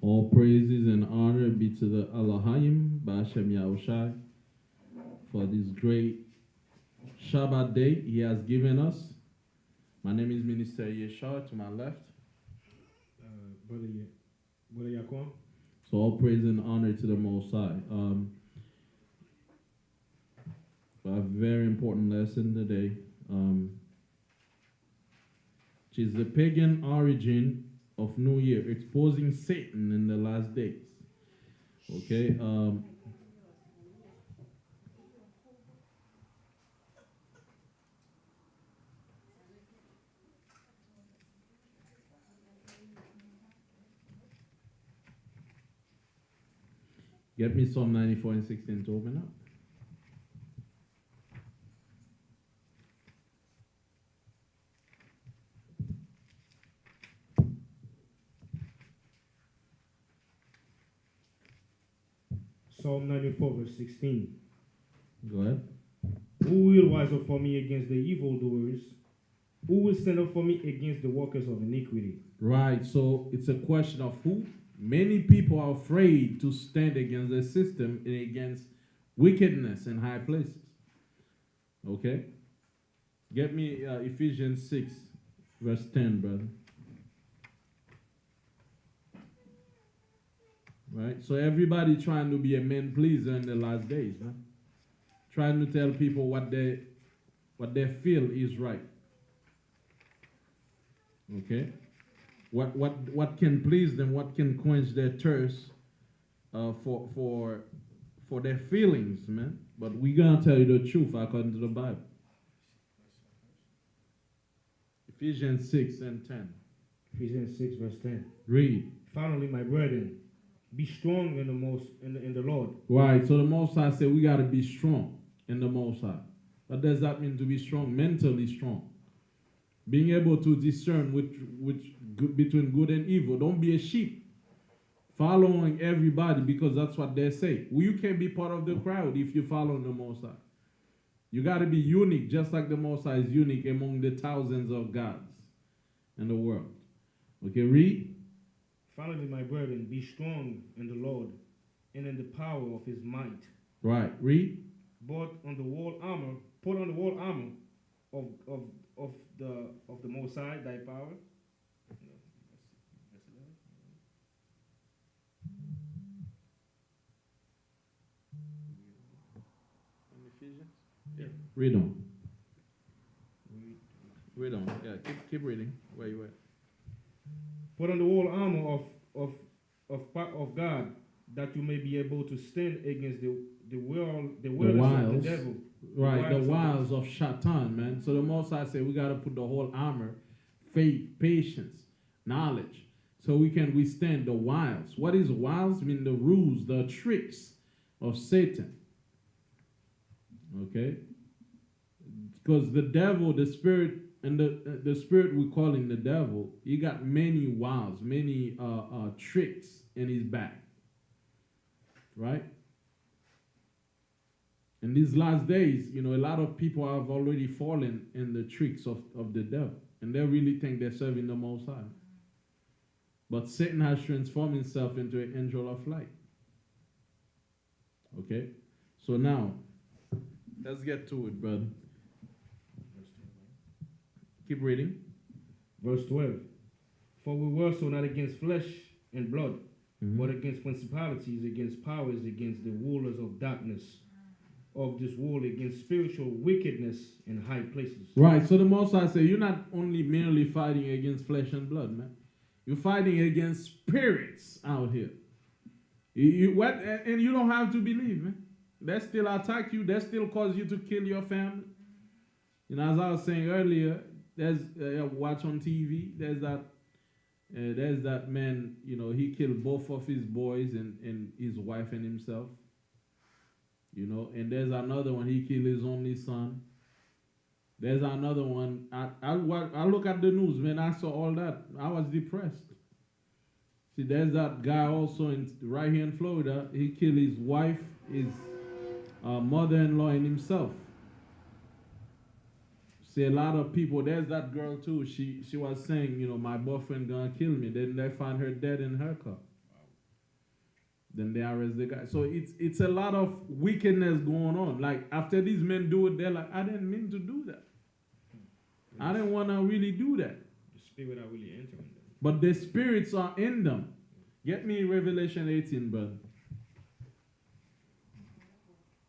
All praises and honor be to the Elohim, Ba'ashem Yahushai, for this great Shabbat day he has given us. My name is Minister Yeshua, to my left. Brother Yaquan. So all praise and honor to the Most High. A very important lesson today, which is the pagan origin of New Year, exposing Satan in the last days. Okay. Get me Psalm 94 and 16 to open up. Psalm 94, verse 16. Go ahead. Who will rise up for me against the evildoers? Who will stand up for me against the workers of iniquity? Right, so it's a question of who. Many people are afraid to stand against the system and against wickedness in high places. Okay? Get me Ephesians 6, verse 10, brother. Right? So everybody trying to be a man pleaser in the last days, man. Trying to tell people what they feel is right. Okay? What can please them, what can quench their thirst for their feelings, man. But we're gonna tell you the truth according to the Bible. Ephesians 6 and 10. Ephesians 6, verse 10. Read. Finally, my brethren, be strong in the Lord. Right, so the Most High said we gotta be strong in the Most High. What does that mean to be strong? Mentally strong. Being able to discern between good and evil. Don't be a sheep following everybody because that's what they say. Well, you can't be part of the crowd if you follow the Most High. You got to be unique, just like the Most High is unique among the thousands of gods in the world. Okay, read. Finally, my brethren, be strong in the Lord and in the power of his might. Right, read. Put on the whole armor of the Most High, thy power. Yeah. Read on. Read on. Yeah, keep reading. Where you at? Put on the whole armor of God, that you may be able to stand against the wiles of the devil. Right, the wiles of Shaitan, man. So the Most High said we got to put the whole armor, faith, patience, knowledge, so we can withstand the wiles. What is wiles? I mean the rules, the tricks of Satan. Okay? Because the devil, the spirit, and the spirit we call him the devil, he got many wiles, many tricks in his back. Right? In these last days, a lot of people have already fallen in the tricks of the devil. And they really think they're serving the Most High. But Satan has transformed himself into an angel of light. Okay? So now, let's get to it, brother. Keep reading. Verse 12. For we wrestle not against flesh and blood, but against principalities, against powers, against the rulers of darkness of this world, against spiritual wickedness in high places. Right, so the Most High said, you're not only merely fighting against flesh and blood, man. You're fighting against spirits out here. And you don't have to believe, man. They still attack you. They still cause you to kill your family. As I was saying earlier, there's watch on TV. There's that man. He killed both of his boys and his wife and himself. And there's another one. He killed his only son. There's another one. I look at the news, man. I saw all that. I was depressed. See, there's that guy also right here in Florida. He killed his wife, his mother-in-law, and himself. See, a lot of people, there's that girl too. She was saying, you know, my boyfriend gonna kill me. Then they find her dead in her car. Then they arrest the guy. So it's a lot of wickedness going on. Like after these men do it, they're like, I didn't mean to do that. I didn't want to really do that. The spirit are really entering them. But the spirits are in them. Get me Revelation 18, brother.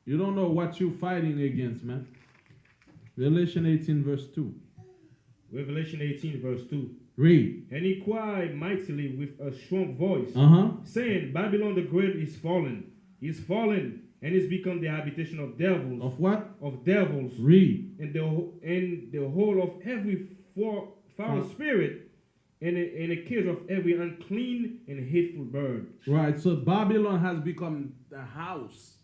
You don't know what you're fighting against, man. Revelation 18, verse 2. Revelation 18, verse 2. Read. And he cried mightily with a strong voice, saying, Babylon the Great is fallen, and is become the habitation of devils. Of what? Of devils. Read. And the whole of every foul spirit, and a cage of every unclean and hateful bird. Right, so Babylon has become the house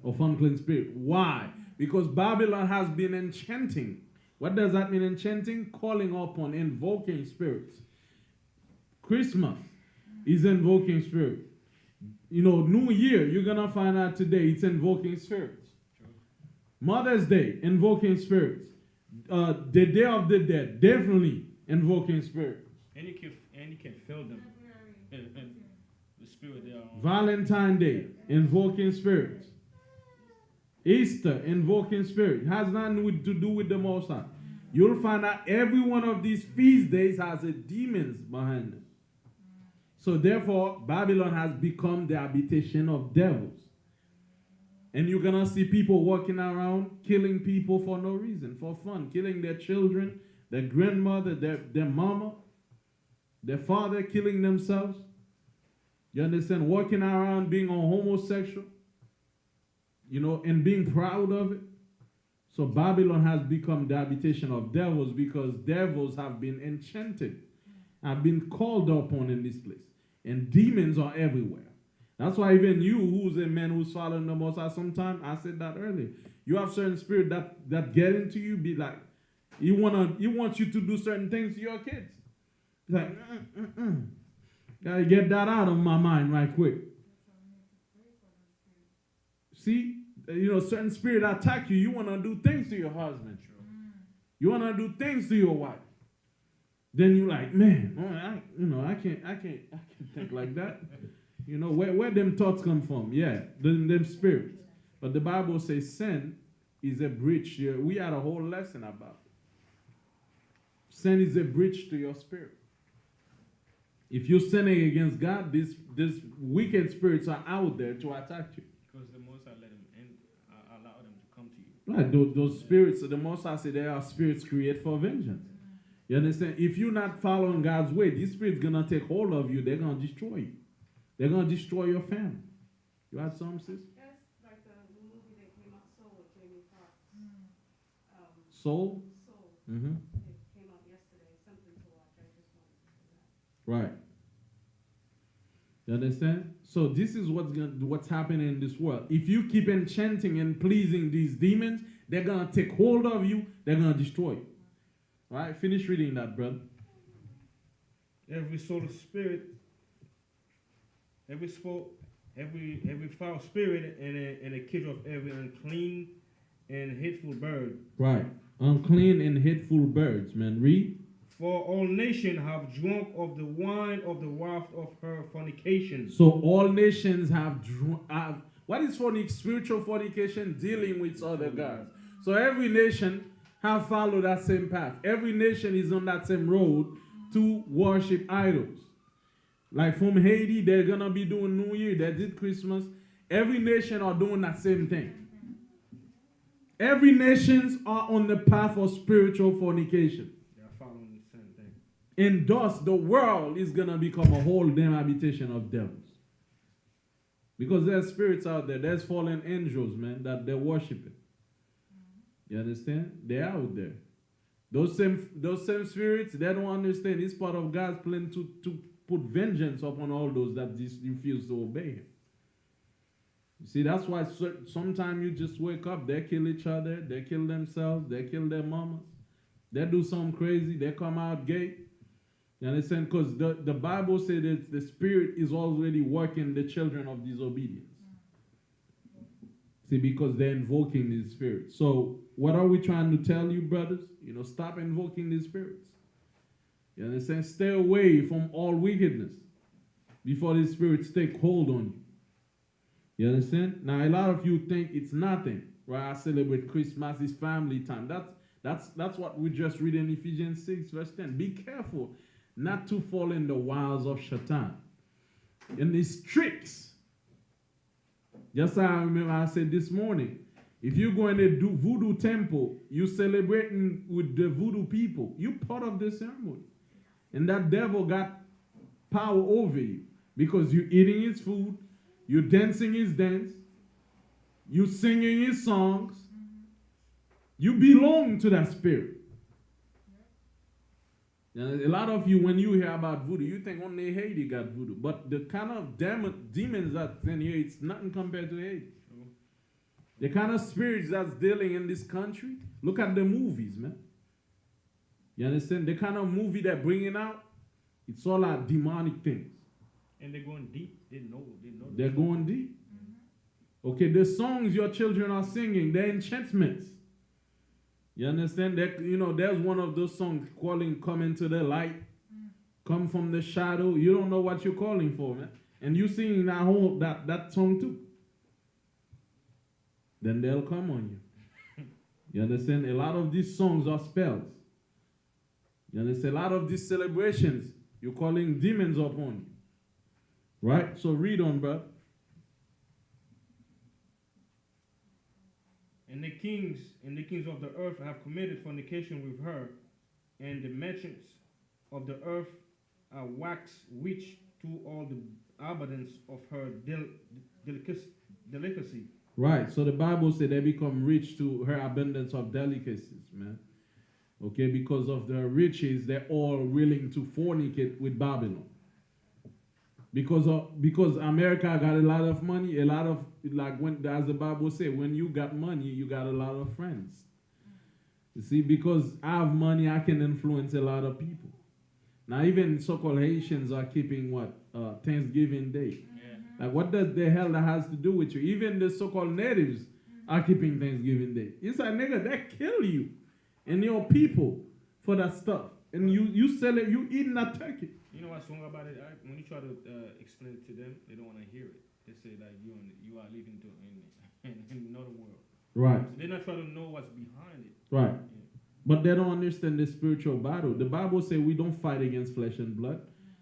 of unclean spirit. Why? Because Babylon has been enchanting. What does that mean, enchanting? Calling upon, invoking spirits. Christmas is invoking spirit. You know, New Year, you're going to find out today, it's invoking spirits. Sure. Mother's Day, invoking spirits. The Day of the Dead, definitely invoking spirits. And you can feel them. And the spirit they are on. Valentine's Day, invoking spirits. Easter, invoking spirit. Has nothing to do with the Most High. You'll find out every one of these feast days has a demons behind them. So therefore, Babylon has become the habitation of devils. And you're going to see people walking around killing people for no reason, for fun. Killing their children, their grandmother, their mama, their father, killing themselves. You understand? Walking around being a homosexual. You know, and being proud of it. So Babylon has become the habitation of devils because devils have been enchanted, have been called upon in this place. And demons are everywhere. That's why even you, who's a man who's following the Most High, sometimes, I said that earlier, you have certain spirit that get into you, be like, he wants you to do certain things to your kids. It's like, gotta get that out of my mind right quick. See, you know, certain spirit attack you. You want to do things to your husband. You want to do things to your wife. Then you're like, man, I can't think like that. You know, where them thoughts come from? Yeah, them spirits. But the Bible says sin is a breach. We had a whole lesson about it. Sin is a breach to your spirit. If you're sinning against God, these wicked spirits are out there to attack you. Because the Most High let them allow them to come to you. Right, those spirits, the Most High said they are spirits created for vengeance. You understand? If you're not following God's way, these spirits going to take hold of you. They're going to destroy you. They're going to destroy your family. You had some, sis? That's like the movie that came out, Soul, with Jamie Foxx. Soul? Soul. Mm-hmm. It came out yesterday. Something to watch. I just wanted to say that. Right. You understand? So this is what's happening in this world. If you keep enchanting and pleasing these demons, they're going to take hold of you. They're going to destroy you. All right? Finish reading that, brother. Every soul of spirit, every foul spirit, and a cage of every unclean and hateful bird. Right. Unclean and hateful birds, man. Read. For all nations have drunk of the wine of the wrath of her fornication. So all nations have what is spiritual fornication? Dealing with other gods. So every nation have followed that same path. Every nation is on that same road to worship idols. Like from Haiti, they're going to be doing New Year. They did Christmas. Every nation are doing that same thing. Every nations are on the path of spiritual fornication. And thus, the world is going to become a whole damn habitation of devils. Because there's spirits out there. There's fallen angels, man, that they're worshiping. You understand? They're out there. Those same spirits, they don't understand. It's part of God's plan to put vengeance upon all those that refuse to obey him. You see, that's why sometimes you just wake up, they kill each other, they kill themselves, they kill their mamas. They do something crazy, they come out gay. You understand? Because the Bible says that the spirit is already working the children of disobedience. See, because they're invoking these spirits. So what are we trying to tell you, brothers? Stop invoking these spirits. You understand? Stay away from all wickedness before these spirits take hold on you. You understand? Now, a lot of you think it's nothing, right? I celebrate Christmas, it's family time. That's what we just read in Ephesians 6, verse 10. Be careful not to fall in the wiles of Satan. In these tricks. Just like I remember I said this morning, if you go in a voodoo temple, you celebrating with the voodoo people, you part of the ceremony. And that devil got power over you because you're eating his food, you're dancing his dance, you're singing his songs. You belong to that spirit. Now, a lot of you, when you hear about voodoo, you think only Haiti got voodoo. But the kind of demons that's in here, it's nothing compared to Haiti. The kind of spirits that's dealing in this country, look at the movies, man. You understand? The kind of movie they're bringing out, it's all like demonic things. And they're going deep. They know. They're going deep. Okay, the songs your children are singing, they're enchantments. You understand? That there's one of those songs calling "Come into the light," "Come from the shadow." You don't know what you're calling for, man. And you singing that song too. Then they'll come on you. You understand? A lot of these songs are spells. You understand? A lot of these celebrations, you're calling demons upon you. Right? So read on, bro. And the kings of the earth have committed fornication with her, and the merchants of the earth are waxed rich to all the abundance of her delicacy. Right. So the Bible said they become rich to her abundance of delicacies, man. Okay, because of their riches, they're all willing to fornicate with Babylon. Because America got a lot of money, a lot of, as the Bible says, when you got money, you got a lot of friends. You see, because I have money, I can influence a lot of people. Now, even so-called Haitians are keeping Thanksgiving Day. Yeah. Like, what does the hell that has to do with you? Even the so-called natives are keeping Thanksgiving Day. It's like, nigga, they kill you and your people for that stuff. And you sell it, you eating that turkey. You know what's wrong about it? When you try to explain it to them, they don't want to hear it. They say like you are living in another world. Right. So they're not trying to know what's behind it. Right. Yeah. But they don't understand the spiritual battle. The Bible says we don't fight against flesh and blood.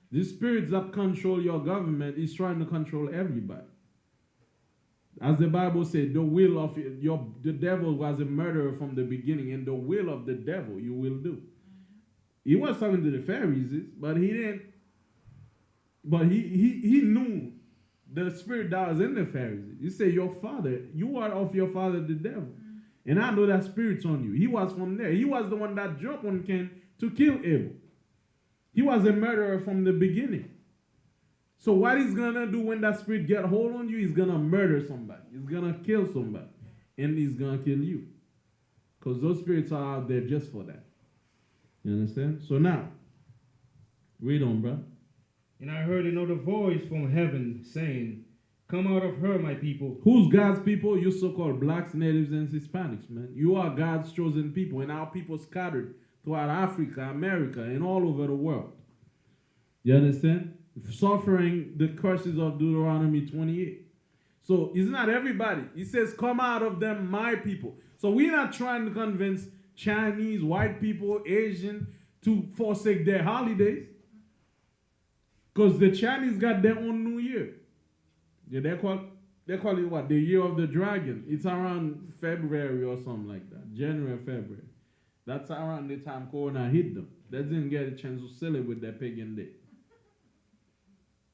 The spirits that control your government is trying to control everybody. As the Bible said, the will of the devil was a murderer from the beginning, and the will of the devil you will do. He was talking to the Pharisees, but he didn't. But he knew the spirit that was in the Pharisees. He said, "Your father, you are of your father the devil, and I know that spirit's on you." He was from there. He was the one that jumped on Cain to kill Abel. He was a murderer from the beginning. So what he's gonna do when that spirit get hold on you? He's gonna murder somebody. He's gonna kill somebody, and he's gonna kill you, because those spirits are out there just for that. You understand? So now, read on, bro. And I heard another voice from heaven saying, "Come out of her, my people." Who's God's people? You so-called blacks, natives, and Hispanics, man. You are God's chosen people, and our people scattered throughout Africa, America, and all over the world. You understand? Suffering the curses of Deuteronomy 28. So it's not everybody. He says, "Come out of them, my people." So we're not trying to convince Chinese, white people, Asian to forsake their holidays. Because the Chinese got their own New Year. Yeah, they call it what? The Year of the Dragon. It's around February or something like that. January, February. That's around the time Corona hit them. They didn't get a chance to celebrate their pagan day.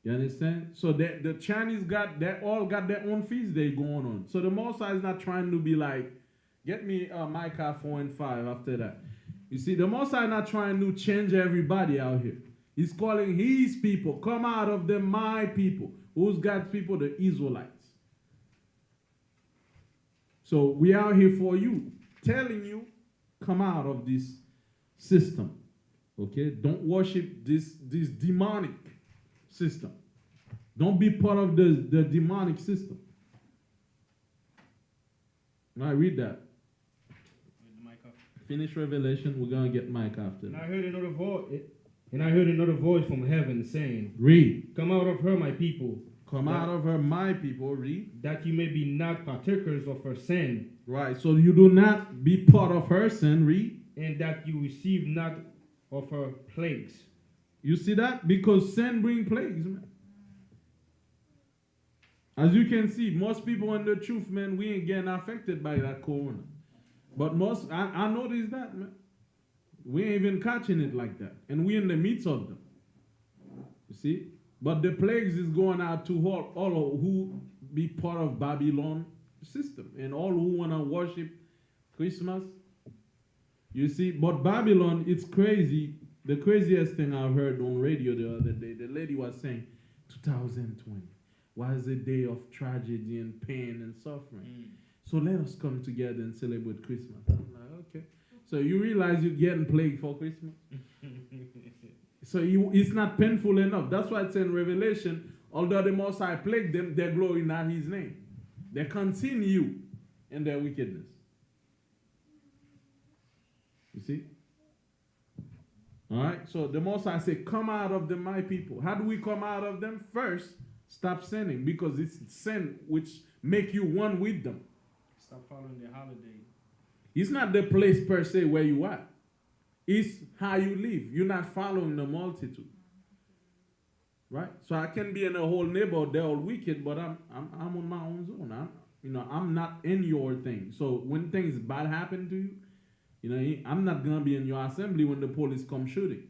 You understand? So the Chinese all got their own feast day going on. So the Most High is not trying to be like, get me Micah 4 and 5 after that. You see, the Most High not trying to change everybody out here. He's calling his people, "Come out of them, my people." Who's God's people? The Israelites. So we are here for you, telling you, come out of this system. Okay? Don't worship this demonic system. Don't be part of the demonic system. Now read that. With the mic off. Finish Revelation. We're gonna get Mike after And that. I heard another voice from heaven saying, Read. "Come out of her, my people, Come out of her, my people. Read. that you may be not partakers of her sin, Right. So you do not be part of her sin. Read. and that you receive not of her plagues." You see that? Because sin bring plagues, man. As you can see, most people in the truth, man, we ain't getting affected by that corona. But I noticed that, man. We ain't even catching it like that. And we in the midst of them. You see? But the plagues is going out to all who be part of Babylon system. And all who want to worship Christmas. You see? But Babylon, it's crazy. The craziest thing I heard on radio the other day, the lady was saying, 2020 was a day of tragedy and pain and suffering. So let us come together and celebrate Christmas. I'm like, okay. So you realize you're getting plagued for Christmas? So it's not painful enough. That's why it's in Revelation, although the Most High plagued them, they're glorifying not His name. They continue in their wickedness. You see? All right? So the Most High said, come out of them, my people. How do we come out of them? First, stop sinning, because it's sin which make you one with them. Stop following the holiday. It's not the place per se where you are. It's how you live. You're not following the multitude. Right? So I can be in a whole neighborhood, they're all wicked, but I'm on my own zone. I'm not in your thing. So when things bad happen to you, I'm not gonna be in your assembly when the police come shooting.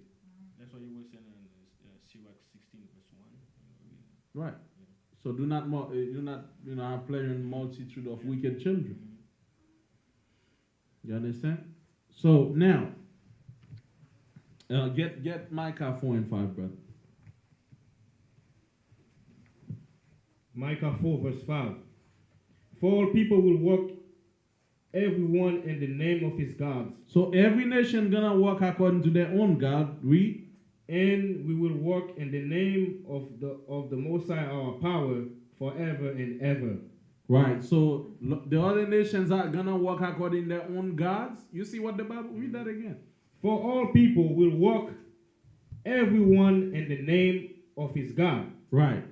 That's what you were saying in Sirach 16 verse 1. Right. So do not have pleasure in multitude of wicked children. You understand? So now, get Micah 4 and 5, brother. Micah 4 verse 5. For all people will walk, everyone in the name of his gods. So every nation gonna walk according to their own God. Read. And we will walk in the name of the Most High, our power, forever and ever. Right. So the other nations are gonna walk according to their own gods. You see what the Bible? Read that again. For all people will walk, everyone in the name of his God. Right.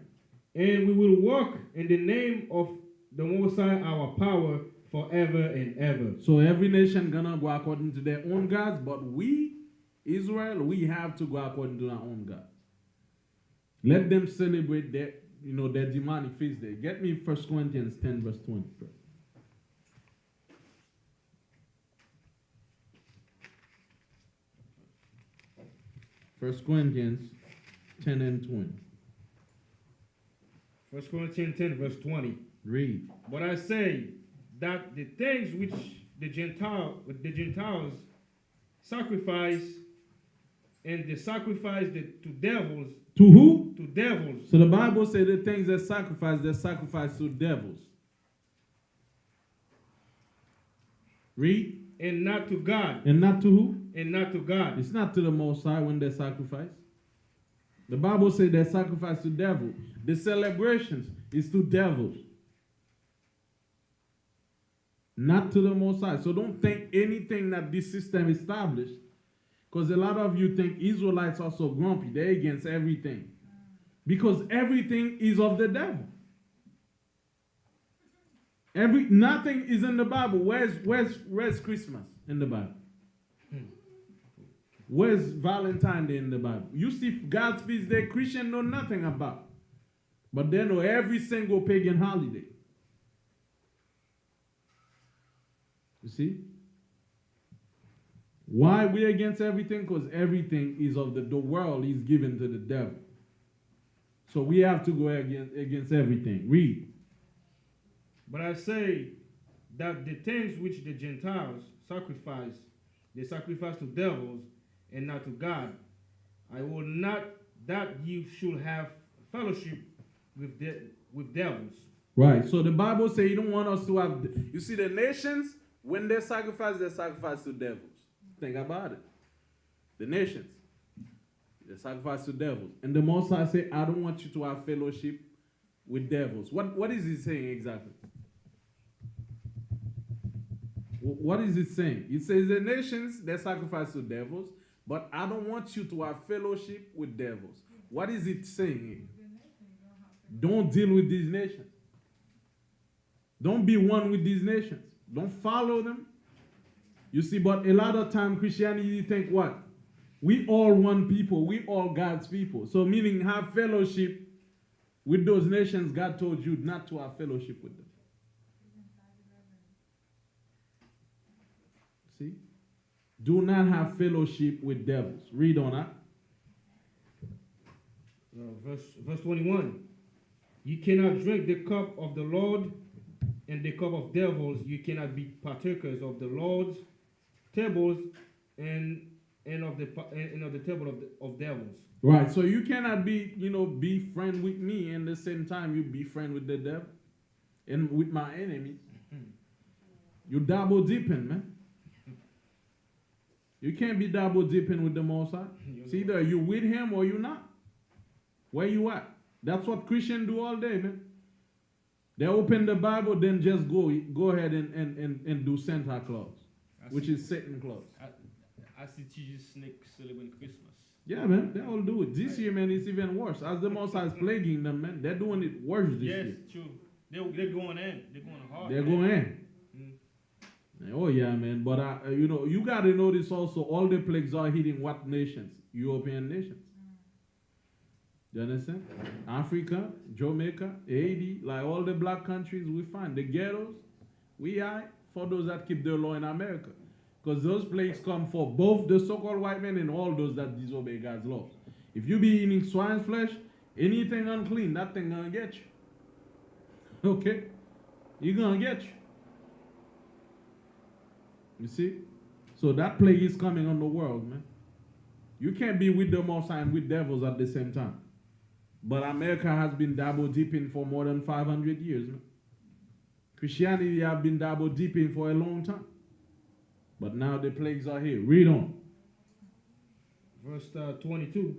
And we will walk in the name of the Most High, our power, forever and ever. So every nation gonna go according to their own gods, but we, Israel, we have to go according to our own gods. Let them celebrate their demonic feast day. Get me 1 Corinthians 10 verse 20. 1 Corinthians 10 and 20. 1 Corinthians 10 verse 20. Read. But I say that the things which the Gentiles sacrifice, and they sacrifice to devils. To who? To devils. So the Bible says the things they sacrifice to devils. Read. And not to God. And not to who? And not to God. It's not to the Most High when they sacrifice. The Bible says they sacrifice to devils. The celebrations is to devils. Not to the Most High. So don't think anything that this system established, because a lot of you think Israelites are so grumpy. They're against everything. Because everything is of the devil. Nothing is in the Bible. Where's Christmas in the Bible? Where's Valentine's Day in the Bible? You see God's feast day, Christians know nothing about. But they know every single pagan holiday. You see? Why we against everything? Because everything is of the world is given to the devil. So we have to go against everything. Read. But I say that the things which the Gentiles sacrifice, they sacrifice to devils and not to God. I will not that you should have fellowship with devils. Right. So the Bible says you don't want us to have. You see, the nations, when they sacrifice to devils. Think about it. The nations, they sacrifice to devils. And the Most High say, I don't want you to have fellowship with devils. What is he saying exactly? What is it saying? It says the nations, they sacrifice to devils, but I don't want you to have fellowship with devils. What is it saying here? Don't deal with these nations. Don't be one with these nations. Don't follow them. You see, but a lot of time Christianity think what? We all one people. We all God's people. So meaning have fellowship with those nations God told you not to have fellowship with them. See? Do not have fellowship with devils. Read on that. Verse 21. You cannot drink the cup of the Lord and the cup of devils. You cannot be partakers of the Lord's tables and of the table of devils. Right. So you cannot be friend with me and at the same time you be friend with the devil and with my enemies. You double dipping, man. You can't be double dipping with the Most High. It's either you with him or you not. Where you at? That's what Christians do all day, man. They open the Bible, then just go ahead and do Santa Claus, which is Satan Claus. I see Jesus snake celebrating Christmas. Yeah, man, they all do it. This year, man, it's even worse. As the Most High is plaguing them, man, they're doing it worse this year. Yes, true. They're going in. They're going hard. They're going in. Oh yeah, man. But you got to notice also all the plagues are hitting what nations? European nations. You understand? Africa, Jamaica, Haiti, like all the black countries we find. The ghettos, we are for those that keep the law in America. Because those plagues come for both the so-called white men and all those that disobey God's law. If you be eating swine's flesh, anything unclean, that thing gonna get you. Okay? You're gonna get you. You see? So that plague is coming on the world, man. You can't be with the Most High and with devils at the same time. But America has been double dipping for more than 500 years, man. Christianity have been double dipping for a long time. But now the plagues are here. Read on. Verse 22.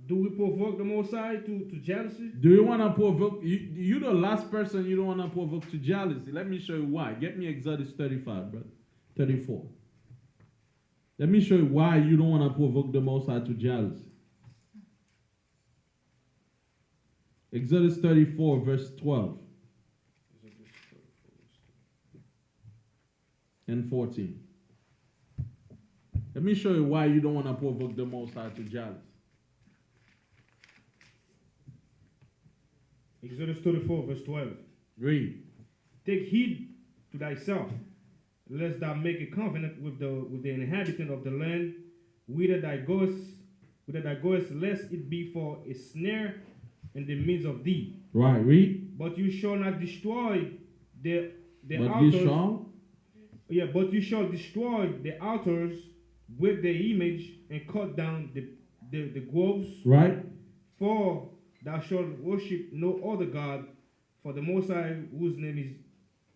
Do we provoke the Most High to jealousy? Do you want to provoke? You're the last person you don't want to provoke to jealousy. Let me show you why. Get me Exodus 35, brother. 34. Let me show you why you don't want to provoke the Most High to jealousy. Exodus 34, verse 12 and 14. Let me show you why you don't want to provoke the Most High to jealousy. Exodus 34, verse 12. Read. Take heed to thyself, lest thou make a covenant with the inhabitant of the land, whither thou goest, lest it be for a snare in the midst of thee. Right, read. But you shall not destroy the but altars. You shall? Yeah, but you shall destroy the altars, break their image, and cut down the groves. Right. For thou shalt worship no other God, for the Most High, whose name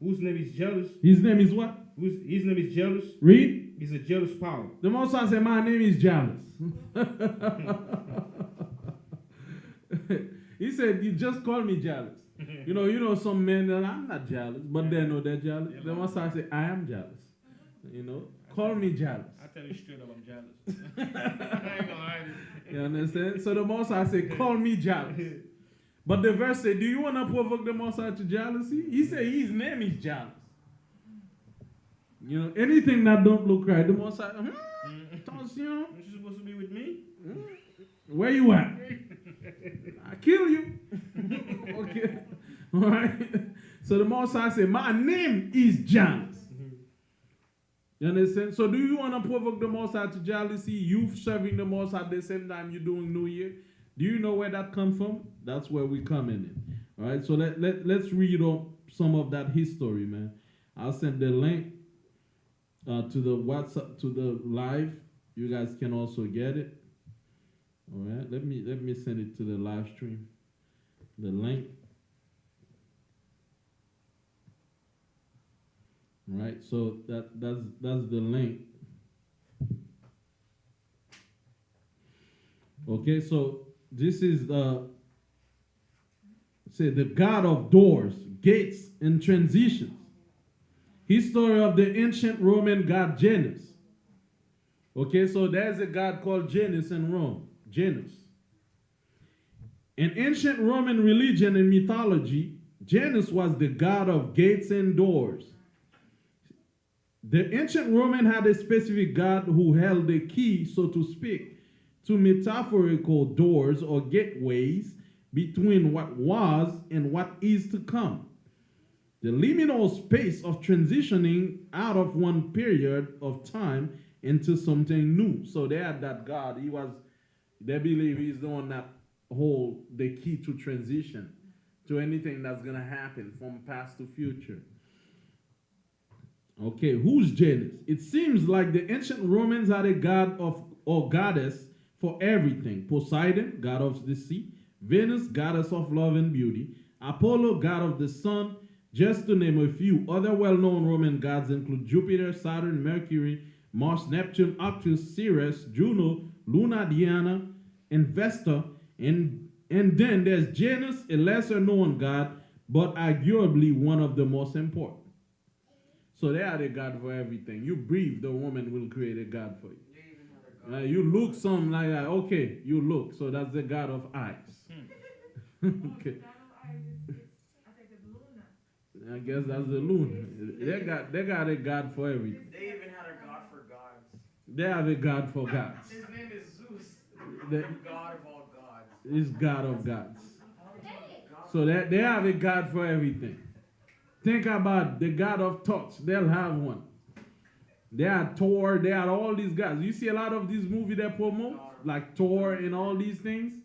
is jealous. His name is what? His name is jealous. Read. He's a jealous power. The Most High said, my name is jealous. He said, you just call me jealous. You know, some men, I'm not jealous, but they know they're jealous. The Most High said, I am jealous. Call me jealous. I tell you straight up, I'm jealous. I ain't gonna hide it. You understand? So the Most High said, call me jealous. But the verse said, do you want to provoke the Most High to jealousy? He said, his name is jealous. Anything that don't look right, the Most High, attention. Aren't you supposed to be with me? Where you at? I kill you. Okay. All right. So the Most High said, my name is jealous. You understand? So do you want to provoke the Most High to jealousy? You serving the Most High at the same time you're doing New Year? Do you know where that comes from? That's where we come in. All right. So let's read up some of that history, man. I'll send the link to the WhatsApp, to the live. You guys can also get it. All right. Let me send it to the live stream. The link. Right, so that's the link. Okay, so this is the God of doors, gates, and transitions. History of the ancient Roman god Janus. Okay, so there's a god called Janus in Rome. Janus. In ancient Roman religion and mythology, Janus was the god of gates and doors. The ancient Roman had a specific god who held the key, so to speak, to metaphorical doors or gateways between what was and what is to come. The liminal space of transitioning out of one period of time into something new. So they had that God. They believe he's the one that hold the key to transition to anything that's going to happen from past to future. Okay, who's Janus? It seems like the ancient Romans had a god of or goddess for everything. Poseidon, god of the sea. Venus, goddess of love and beauty. Apollo, god of the sun. Just to name a few, other well-known Roman gods include Jupiter, Saturn, Mercury, Mars, Neptune, Arcturus, Ceres, Juno, Luna, Diana, and Vesta. And then there's Janus, a lesser-known god, but arguably one of the most important. So they are a god for everything. You breathe, the woman will create a god for you. You look something like that. Okay, you look. So that's the god of eyes. Okay. I guess that's the Luna. They got a god for everything. They even had a god for gods. They have a god for gods. His name is Zeus, The, god of all gods. is god of gods. So they have a god for everything. Think about the god of thoughts. They'll have one. They had Thor. They had all these guys. You see a lot of these movies they promote, like Thor and all these things.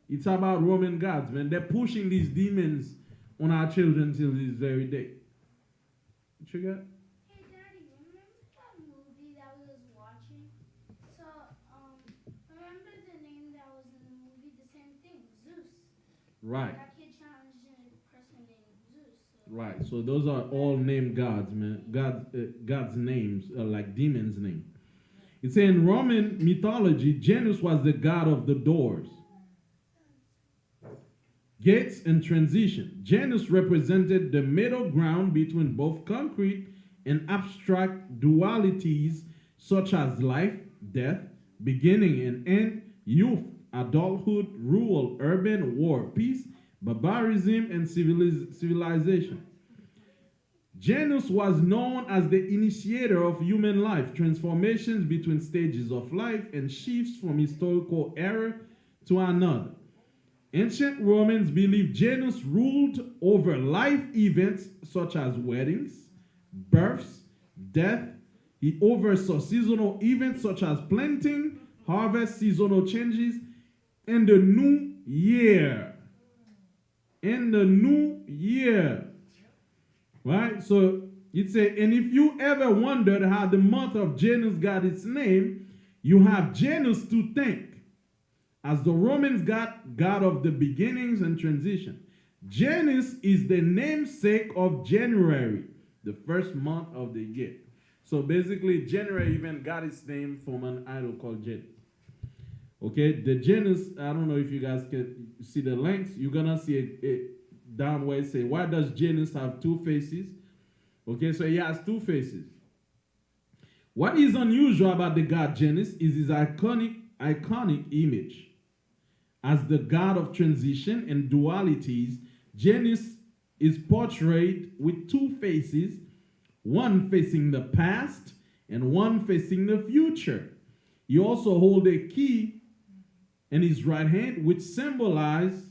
It's about Roman gods, man. They're pushing these demons on our children till this very day. What you got? Hey, Daddy, remember that movie that we was watching? So, remember the name that was in the movie? The same thing, Zeus. Right. That kid challenged a person named Zeus. So. Right. So those are all named gods, man. God's names, like demons' name. It's in Roman mythology, Janus was the god of the doors, gates, and transition. Janus represented the middle ground between both concrete and abstract dualities such as life, death, beginning and end, youth, adulthood, rural, urban, war, peace, barbarism, and civilization. Janus was known as the initiator of human life, transformations between stages of life, and shifts from historical era to another. Ancient Romans believed Janus ruled over life events such as weddings, births, death. He oversaw seasonal events such as planting, harvest, seasonal changes, and the new year. In the new year. Right? So it says, and if you ever wondered how the month of Janus got its name, you have Janus to thank. As the Romans got God of the beginnings and transition. Janus is the namesake of January, the first month of the year. So basically, January even got its name from an idol called Janus. Okay, the Janus, I don't know if you guys can see the links. You're going to see a down where it says, why does Janus have two faces? Okay, so he has two faces. What is unusual about the god Janus is his iconic image. As the god of transition and dualities, Janus is portrayed with two faces, one facing the past and one facing the future. He also holds a key in his right hand, which symbolizes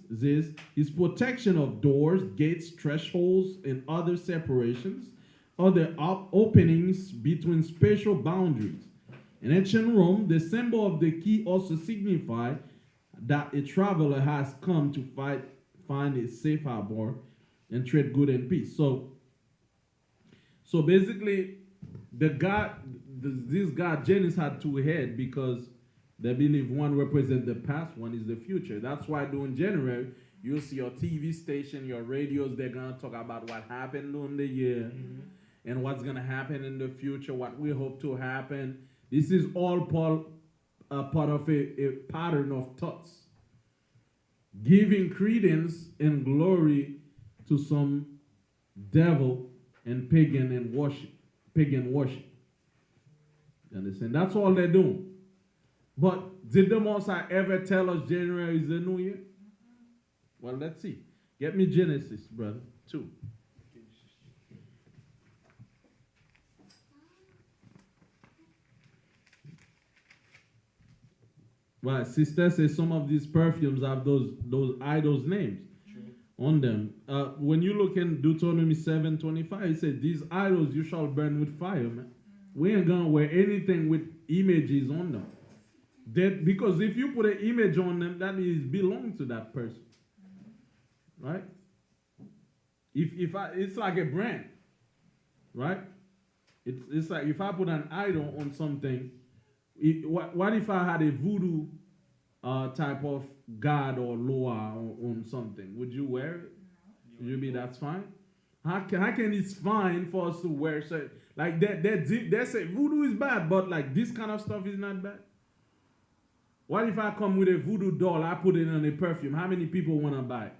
his protection of doors, gates, thresholds, and other separations, other openings between spatial boundaries. In ancient Rome, the symbol of the key also signified that a traveler has come to find a safe harbor and trade good and peace. So basically, this god Janus had two heads because they believe one represents the past, one is the future. That's why during January, you'll see your TV station, your radios, they're going to talk about what happened during the year and what's going to happen in the future, what we hope to happen. This is all part of a pattern of thoughts, giving credence and glory to some devil and pagan and worship. pagan worship. You understand? That's all they're doing. But did the Most High ever tell us January is the new year? Well, let's see. Get me Genesis, brother, 2. Right, sister says some of these perfumes have those idols' names on them. When you look in Deuteronomy 7:25, it says, "These idols you shall burn with fire, man." We ain't gonna wear anything with images on them. Because if you put an image on them, that means it belongs to that person, right? It's like a brand, right? It's like if I put an idol on something. What if I had a voodoo type of god or loa on something? Would you wear it? Would you be that's fine? How can it's fine for us to wear certain like that? They say voodoo is bad, but like this kind of stuff is not bad. What if I come with a voodoo doll? I put it on a perfume. How many people want to buy it?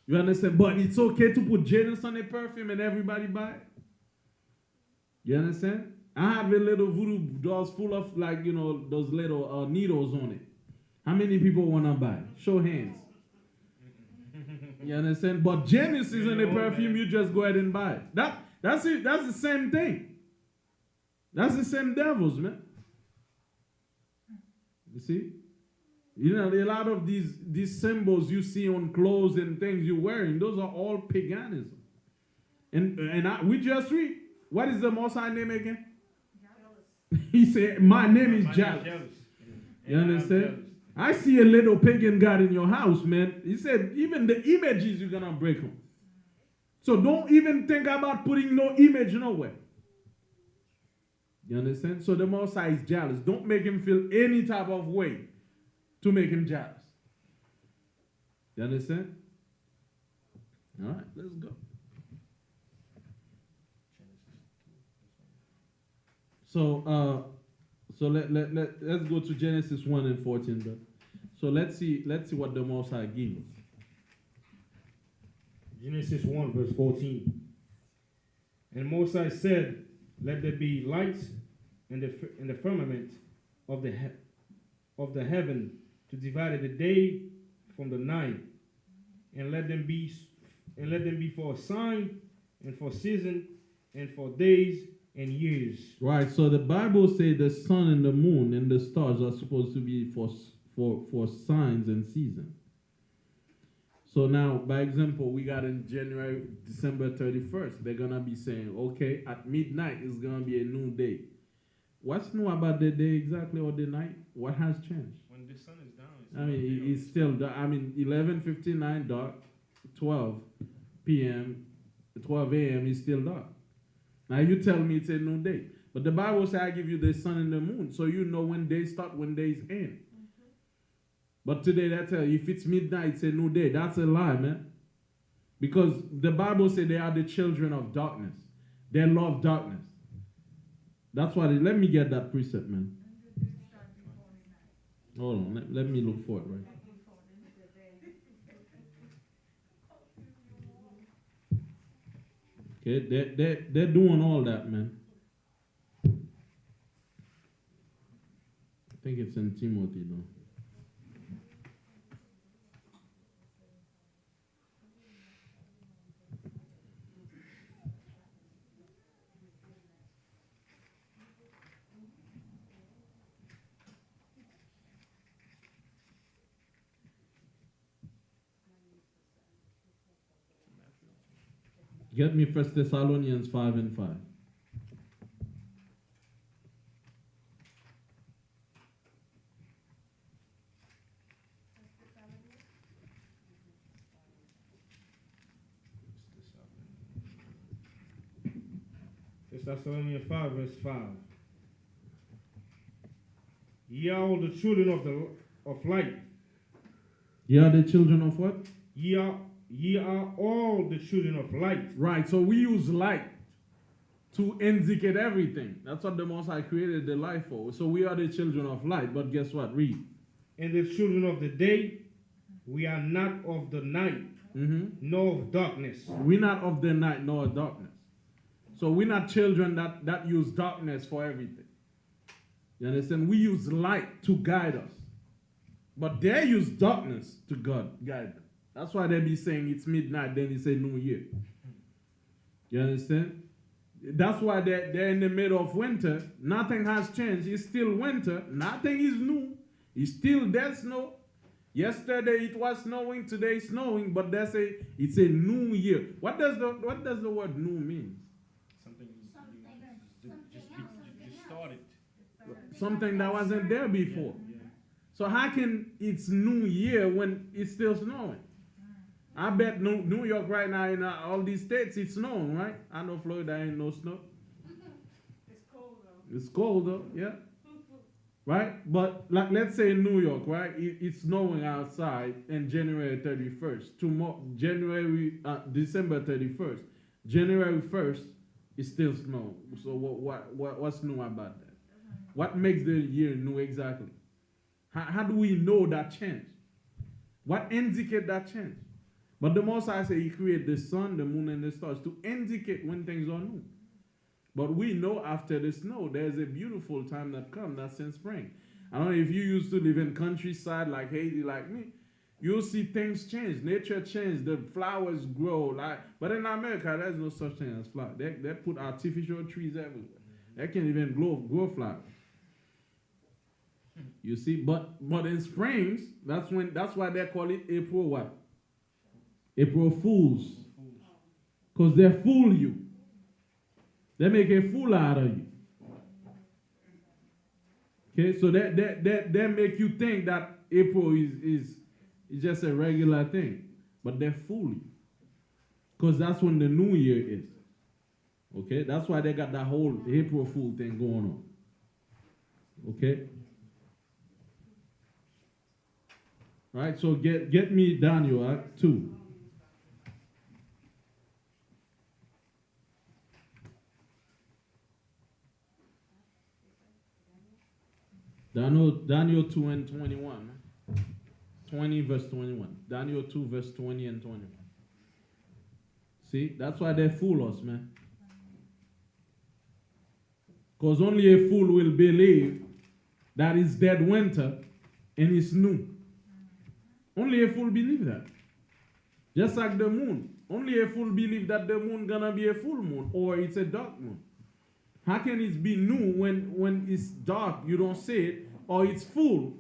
You understand? But it's okay to put Janus on a perfume and everybody buy it. You understand? I have a little voodoo dolls full of like, those little needles on it. How many people want to buy? Show hands. You understand? But Janus is in a perfume, you just go ahead and buy it. That's it. That's the same thing. That's the same devils, man. You see? A lot of these symbols you see on clothes and things you're wearing, those are all paganism. And we just read, what is the Most High name again? He said, my name is jealous. You understand? I see a little pagan god in your house, man. He said, even the images, you're going to break them. So don't even think about putting no image nowhere. You understand? So the Most High is jealous. Don't make him feel any type of way to make him jealous. You understand? All right, let's go. So let's go to Genesis 1:14, bro. So let's see what the Most High gives. Genesis 1 verse 14. And Moses said, "Let there be lights in the firmament of the heaven to divide the day from the night, and let them be for a sign and for season and for days and years." Right. So the Bible says the sun and the moon and the stars are supposed to be for signs and seasons. So now, by example, we got in December 31st, they're going to be saying, okay, at midnight it's going to be a new day. What's new about the day exactly or the night? What has changed? When the sun is down. It's still dark. 11:59 dark, 12 p.m., 12 a.m. is still dark. Now you tell me it's a new day. But the Bible says I give you the sun and the moon, so you know when days start, when days end. But today they tell you if it's midnight, it's a new day. That's a lie, man. Because the Bible says they are the children of darkness. They love darkness. That's why let me get that precept, man. Hold on, let me look for it, right? Okay, they're doing all that, man. I think it's in Timothy, though. Get me 1 Thessalonians 5:5. Thessalonians 5 verse 5. Ye are all the children of light. Ye are the children of what? Ye are all the children of light. Right, so we use light to indicate everything. That's what the Most High created the light for. So we are the children of light, but guess what? Read. And the children of the day, we are not of the night, nor of darkness. We're not of the night nor of darkness. So we're not children that use darkness for everything. You understand? We use light to guide us. But they use darkness to guide them. That's why they be saying it's midnight, then they say New Year. You understand? That's why they're in the middle of winter. Nothing has changed. It's still winter. Nothing is new. It's still dead snow. Yesterday it was snowing. Today it's snowing. But they say it's a new year. What does the word new mean? Something Something just started. Something that wasn't there before. Yeah. So how can it's New Year when it's still snowing? I bet New York right now in all these states it's snowing, right? I know Florida ain't no snow. It's cold though. It's cold though, yeah. Right? But like let's say in New York, right? It's snowing outside in January 31st. December 31st. January 1st it's still snowing. So what's new about that? What makes the year new exactly? How do we know that change? What indicate that change? But the Most High say He created the sun, the moon, and the stars to indicate when things are new. But we know after the snow, there's a beautiful time that comes. That's in spring. I don't know if you used to live in countryside like Haiti, like me. You'll see things change. Nature change. The flowers grow. But in America, there's no such thing as flowers. They put artificial trees everywhere. They can't even grow flowers. You see, but in springs, that's why they call it April what? April Fools. Because they fool you. They make a fool out of you. Okay, so they make you think that April is just a regular thing. But they fool you. Because that's when the new year is. Okay, that's why they got that whole April Fool thing going on. Okay? Right, so get me Daniel 2. Daniel 2 and 21. 20 verse 21. Daniel 2 verse 20 and 21. See, that's why they fool us, man. Because only a fool will believe that it's dead winter and it's new. Only a fool believe that. Just like the moon. Only a fool believe that the moon gonna be a full moon or it's a dark moon. How can it be new when it's dark, you don't see it, or it's full?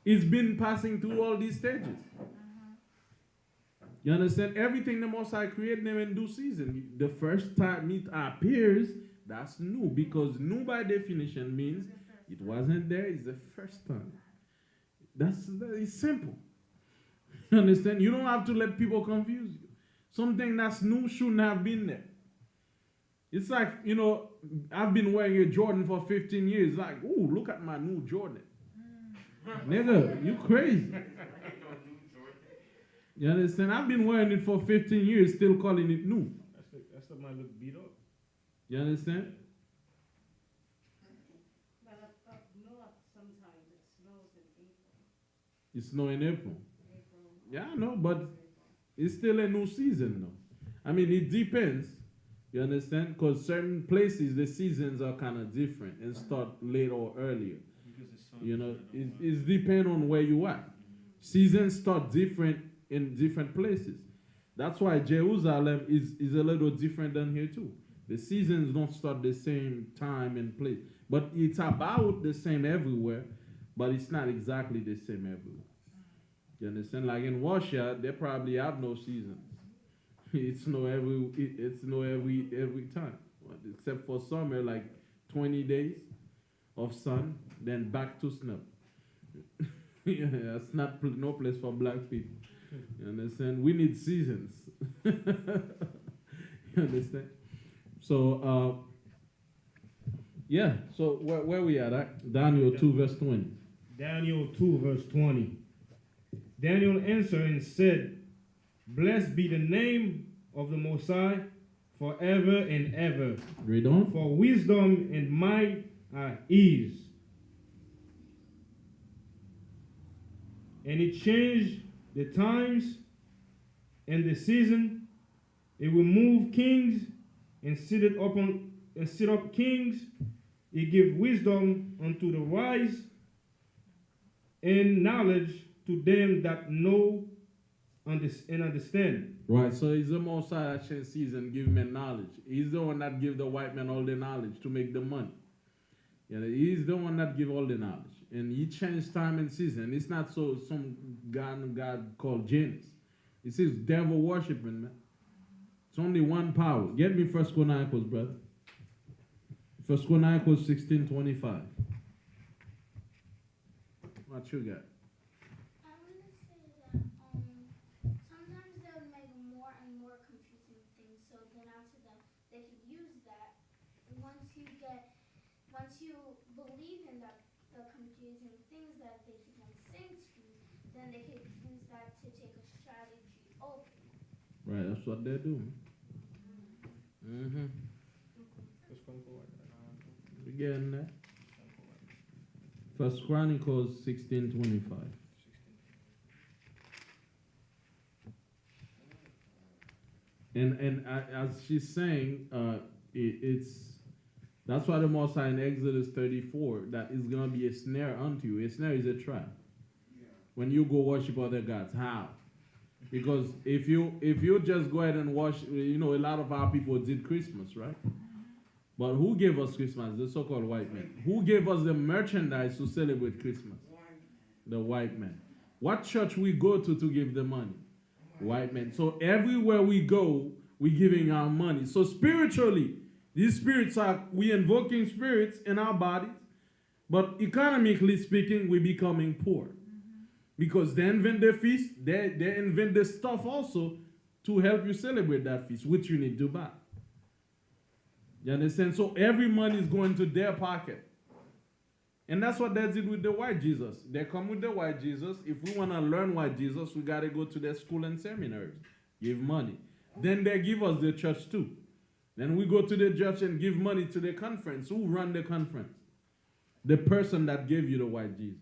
It's been passing through all these stages. You understand? Everything the Most High created them in due season. The first time it appears, that's new. Because new by definition means it wasn't there, it's the first time. It's simple. You understand? You don't have to let people confuse you. Something that's new shouldn't have been there. It's like, I've been wearing a Jordan for 15 years. Like, ooh, look at my new Jordan. Nigga, you crazy. You understand? I've been wearing it for 15 years, still calling it new. That's the might look beat up. You understand? But up north, sometimes it snows in April. It snows in April. Yeah, I know, but it's still a new season, though. I mean, it depends. You understand? Because certain places, the seasons are kind of different and start late or earlier. It depends on where you are. Seasons start different in different places. That's why Jerusalem is a little different than here too. The seasons don't start the same time and place. But it's about the same everywhere, but it's not exactly the same everywhere. You understand? Like in Russia, they probably have no seasons. It's no every time, except for summer, like 20 days of sun, then back to snow. Yeah, that's no place for black people. You understand? We need seasons. You understand? So, so where we at? Right? Daniel 2 verse 20. Daniel 2 verse 20. Daniel answered and said, Blessed be the name of the Most High forever and ever. Read on. For wisdom and might are His. And it changed the times and the season. It will move kings and sit up kings. He give wisdom unto the wise, and knowledge to them that know and understand. Right, so he's the Most High that change season, give men knowledge. He's the one that give the white man all the knowledge to make the money. Yeah, he's the one that give all the knowledge. And he changed time and season. It's not so some God called Janus. It says devil worshiping, man. It's only one power. Get me 1 Chronicles, brother. 1 Chronicles 16:25. What you got? I want to say that sometimes they would make more and more confusing things. So then after that, they could use that. Once you believe in that the confusing things that they keep on saying to you, then they could use that to take a strategy over. Right, that's what they're doing. Mm-hmm. We getting that? 1 Chronicles 16:25. And as she's saying, that's why the Most High in Exodus 34 that is gonna be a snare unto you. A snare is a trap. When you go worship other gods, how? Because if you just go ahead and worship, a lot of our people did Christmas, right? But who gave us Christmas? The so-called white man. Who gave us the merchandise to celebrate Christmas? The white man. What church we go to give the money? White man. So everywhere we go, we're giving our money. So spiritually, these spirits we invoking spirits in our bodies, but economically speaking, we're becoming poor. Because they invent the feast, they invent the stuff also to help you celebrate that feast, which you need to buy. You understand? So every money is going to their pocket. And that's what they did with the white Jesus. They come with the white Jesus. If we want to learn white Jesus, we got to go to their school and seminaries. Give money. Then they give us the church too. Then we go to the church and give money to the conference. Who run the conference? The person that gave you the white Jesus.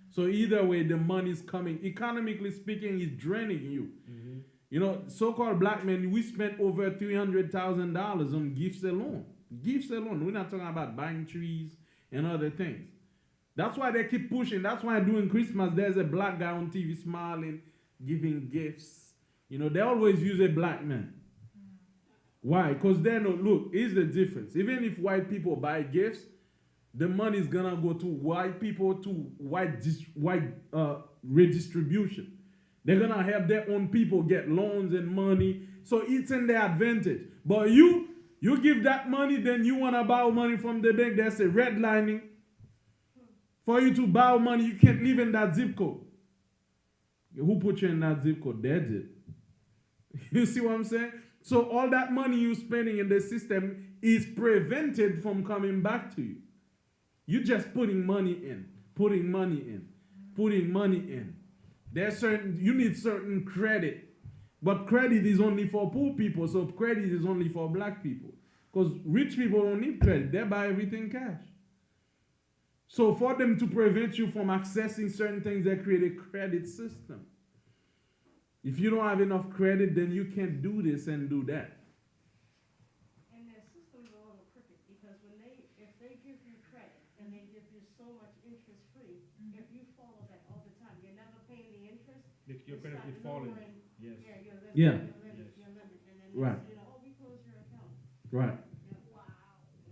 So either way, the money is coming. Economically speaking, it's draining you. Mm-hmm. So-called black men, we spent over $300,000 on gifts alone. Gifts alone. We're not talking about buying trees and other things. That's why they keep pushing. That's why during Christmas, there's a black guy on TV smiling, giving gifts. They always use a black man. Why? Because they know, look, here's the difference. Even if white people buy gifts, the money is going to go to white people, to white redistribution. They're going to help their own people get loans and money. So it's in their advantage. But you give that money, then you want to borrow money from the bank. There's a redlining. For you to borrow money, you can't live in that zip code. Who put you in that zip code? They did. You see what I'm saying? So all that money you're spending in the system is prevented from coming back to you. You're just putting money in. You need certain credit. But credit is only for poor people, so credit is only for black people. Because rich people don't need credit. They buy everything cash. So for them to prevent you from accessing certain things, they create a credit system. If you don't have enough credit, then you can't do this and do that. And their system's a little crooked because if they give you credit and they give you so much interest free, if you follow that all the time, you're never paying the interest. Your credit is falling. Yes. Yeah, your limit. And then Right. we close your account. Right. Wow.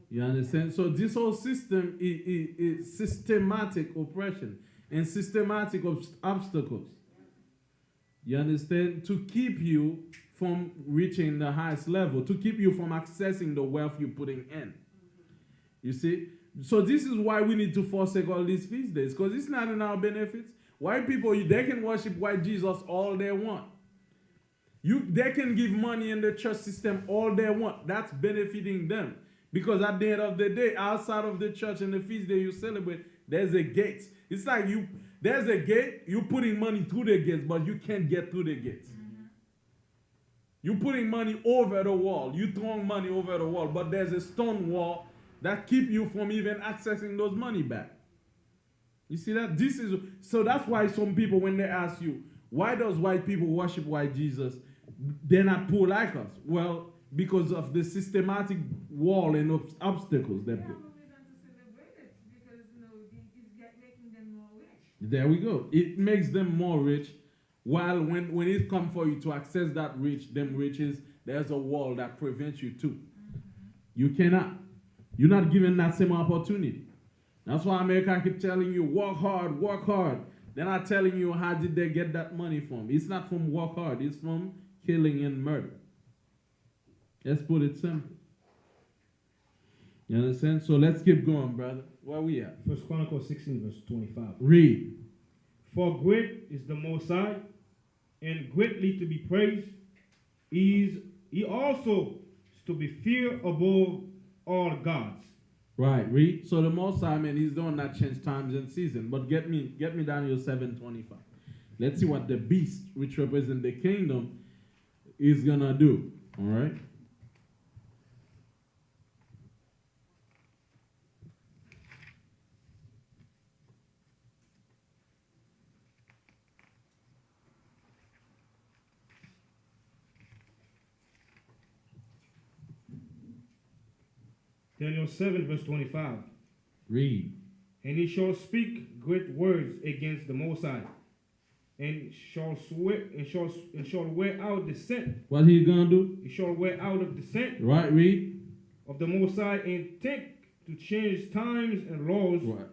You understand? So this whole system is systematic oppression and systematic obstacles. You understand? To keep you from reaching the highest level, to keep you from accessing the wealth you're putting in. You see? So this is why we need to forsake all these feast days, because it's not in our benefits. White people, they can worship white Jesus all they want. They can give money in the church system all they want. That's benefiting them. Because at the end of the day, outside of the church and the feast day you celebrate, there's a gate. It's like there's a gate, you're putting money through the gates, but you can't get through the gates. You're putting money over the wall. You're throwing money over the wall, but there's a stone wall that keep you from even accessing those money back. You see that? So that's why some people, when they ask you, why does white people worship white Jesus? They're not poor like us. Well, because of the systematic wall and obstacles They that have put. a reason to celebrate it because it's making them more rich. There we go. It makes them more rich. While when it comes for you to access that them riches, there's a wall that prevents you too. You cannot. You're not given that same opportunity. That's why America keep telling you, work hard, work hard. They're not telling you how did they get that money from. It's not from work hard. It's from killing and murder. Let's put it simple. You understand? So let's keep going, brother. Where we at? First Chronicles 16, verse 25. Read. For great is the Most High, and greatly to be praised. He also is to be feared above all gods. Right, read. So the Most High, man, he's the one that changed times and season. But get me Daniel 7:25. Let's see what the beast, which represents the kingdom, is gonna do. All right. Daniel 7, verse 25. Read. And he shall speak great words against the Most High, and shall swear and shall wear out the scent. What he gonna do? He shall wear out of the scent Right, read. of the Most High, and think to change times and laws. Right.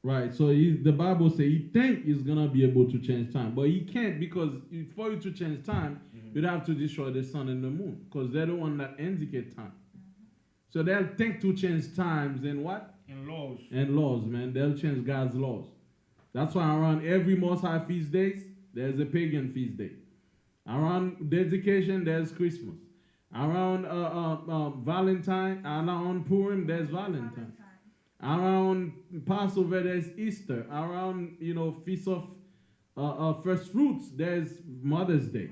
Right. So the Bible says he think he's gonna be able to change time, but he can't because for you to change time, you'd have to destroy the sun and the moon because they're the one that indicate time. So they'll think to change times and what? And laws. And laws, man. They'll change God's laws. That's why around every Most High feast days, there's a pagan feast day. Around dedication, there's Christmas. Around Valentine, around Purim, there's Valentine. Around Passover, there's Easter. Around, Feast of First Fruits, there's Mother's Day.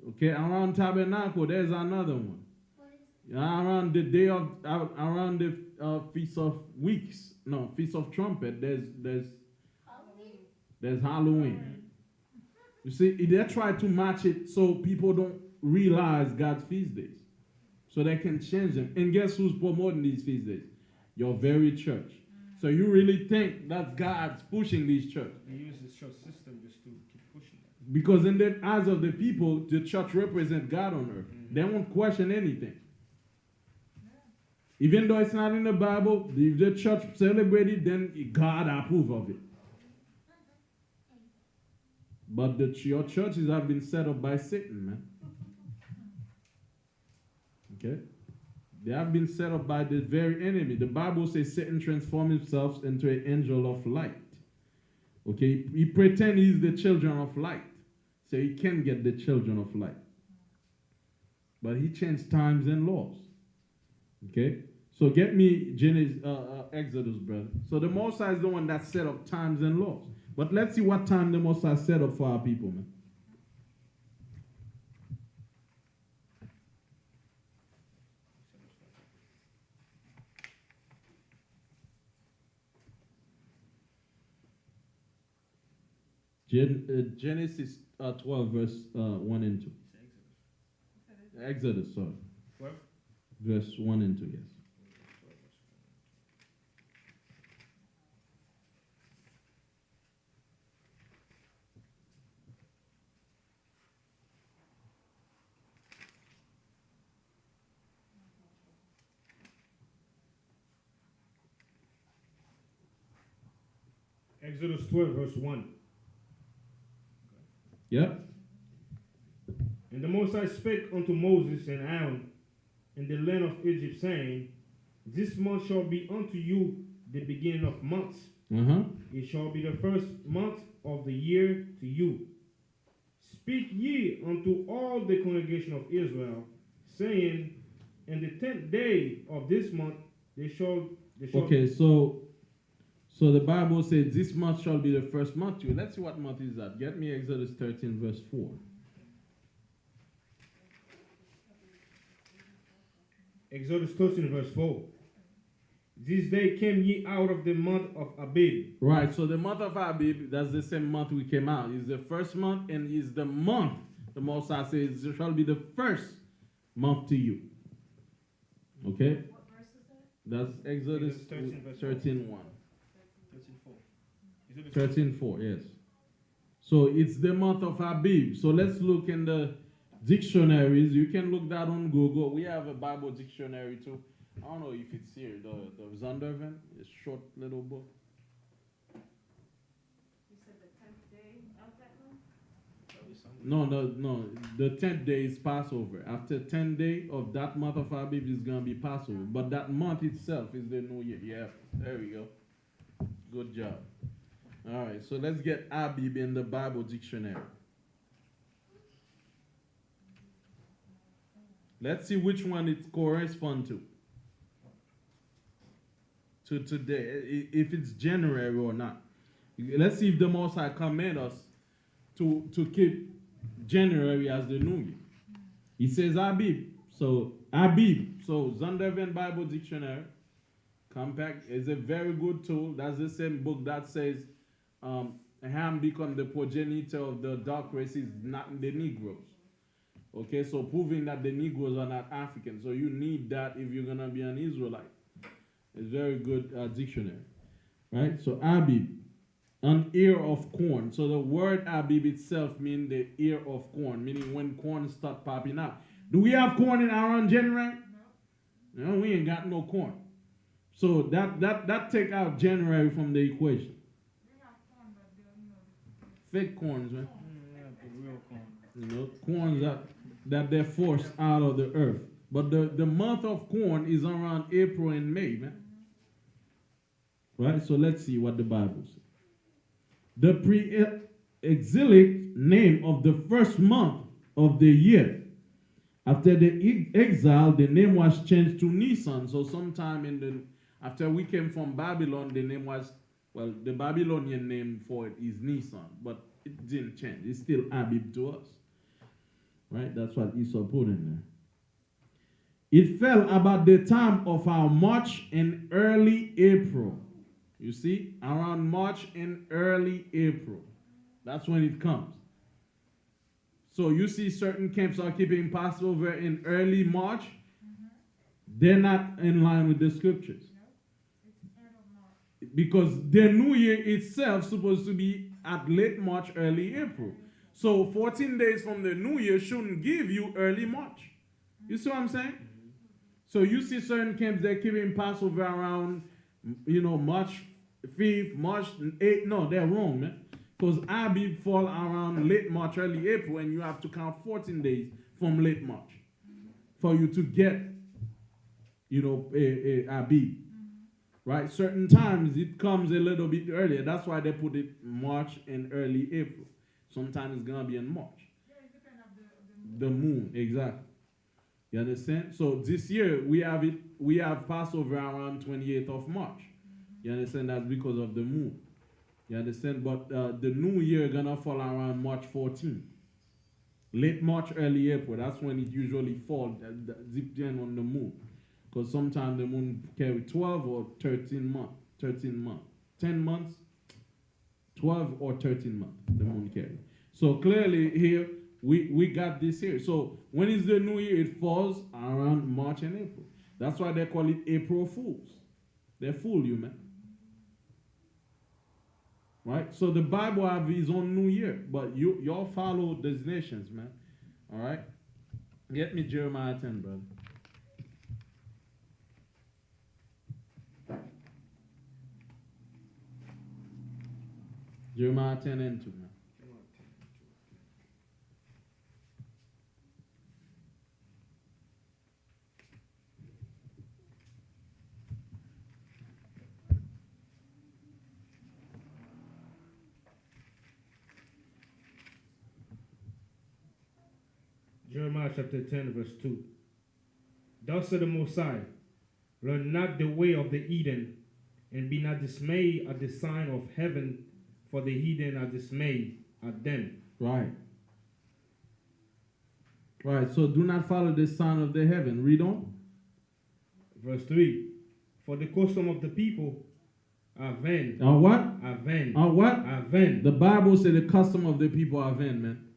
Okay, around Tabernacle, there's another one. Around the day of, around the Feast of Weeks, no, Feast of Trumpet, there's Halloween. You see, they try to match it so people don't realize God's feast days. So they can change them. And guess who's promoting these feast days? Your very church. So you really think that God's pushing these church? They use this church system just to keep pushing it. Because in the eyes of the people, the church represents God on earth. They won't question anything. Even though it's not in the Bible, if the church celebrated, then God approve of it. But your churches have been set up by Satan, man. Okay? They have been set up by the very enemy. The Bible says Satan transformed himself into an angel of light. Okay? He pretends he's the children of light. So he can get the children of light. But he changed times and laws. Okay? So get me Exodus, brother. So the Most High is the one that set up times and laws. But let's see what time the Most High set up for our people, man. Genesis 12, verse 1 and 2. Exodus, sorry. 12? Verse 1 and 2, yes. Exodus 12, verse 1. Yep. And the Most High spake unto Moses and Aaron in the land of Egypt, saying, This month shall be unto you the beginning of months. It shall be the first month of the year to you. Speak ye unto all the congregation of Israel, saying, In the 10th day of this month they shall Okay, so the Bible says this month shall be the first month to you. Let's see what month is that. Get me Exodus 13, verse 4. Exodus 13, verse 4. This day came ye out of the month of Abib. Right, so the month of Abib, that's the same month we came out. It's the first month and is the month. The Most High says it shall be the first month to you. Okay? What verse is that? That's Exodus Exodus 13, verse 13:1. 13:4. Is it the 13:4, yes. So it's the month of Abib. So let's look in the dictionaries. You can look that on Google. We have a Bible dictionary too. I don't know if it's here. The Zondervan, a short little book. You said the 10th day of that month? Probably something. No. The 10th day is Passover. After 10 days of that month of Abib is gonna be Passover. But that month itself is the New Year. Yeah, there we go. Good job. All right, so let's get Abib in the Bible dictionary. Let's see which one it corresponds to today, if it's January or not. Let's see if the Most High command us to keep January as the New Year. He says Abib. So Zondervan Bible Dictionary, compact, is a very good tool. That's the same book that says Ham become the progenitor of the dark races, not the Negroes. Okay, so proving that the Negroes are not African. So you need that if you're gonna be an Israelite. It's very good dictionary, right? So Abib, an ear of corn. So the word Abib itself means the ear of corn, meaning when corn start popping up. Do we have corn in around January? No, we ain't got no corn. So that take out January from the equation. They have corn, but Fake corns, man. Yeah, the real corn. You know, corns that they're forced out of the earth. But the month of corn is around April and May, man. Right? So let's see what the Bible says. The pre-exilic name of the first month of the year. After the exile, the name was changed to Nisan. So sometime after we came from Babylon, the name was, well, the Babylonian name for it is Nisan, but it didn't change. It's still Abib to us. Right? That's what Esau put in there. It fell about the time of our March and early April. You see? Around March and early April. That's when it comes. So you see certain camps are keeping Passover in early March. They're not in line with the scriptures. Because the New Year itself is supposed to be at late March, early April. So 14 days from the New Year shouldn't give you early March. You see what I'm saying? So you see certain camps, they're keeping Passover around, March 5th, March 8th. No, they're wrong, man. Because Abib fall around late March, early April, and you have to count 14 days from late March for you to get, Abib. Right? Certain times it comes a little bit earlier. That's why they put it March and early April. Sometimes it's going to be in March. yeah, it depends on The moon, exactly. You understand? So this year we have Passover around 28th of March. You understand? That's because of the moon. You understand? But the New Year gonna fall around March 14th. Late March, early April. That's when it usually falls, depending on the moon. Because sometimes the moon carry 12 or 13 months. 10 months, 12 or 13 months, the moon carry. So clearly here, we got this here. So when is the New Year? It falls around March and April. That's why they call it April Fools. They fool you, man. Right? So the Bible have his own New Year, but y'all follow these nations, man. All right? Get me Jeremiah 10, brother. Jeremiah 10 and 2, man. Jeremiah chapter 10, verse 2. Thus said the Most High, learn not the way of the heathen, and be not dismayed at the sign of heaven, for the heathen are dismayed at them. Right. Right. So do not follow the sign of the heaven. Read on. Verse 3. For the custom of the people are vain. Are what? Are vain. Are what? Are vain. The Bible says the custom of the people are vain, man.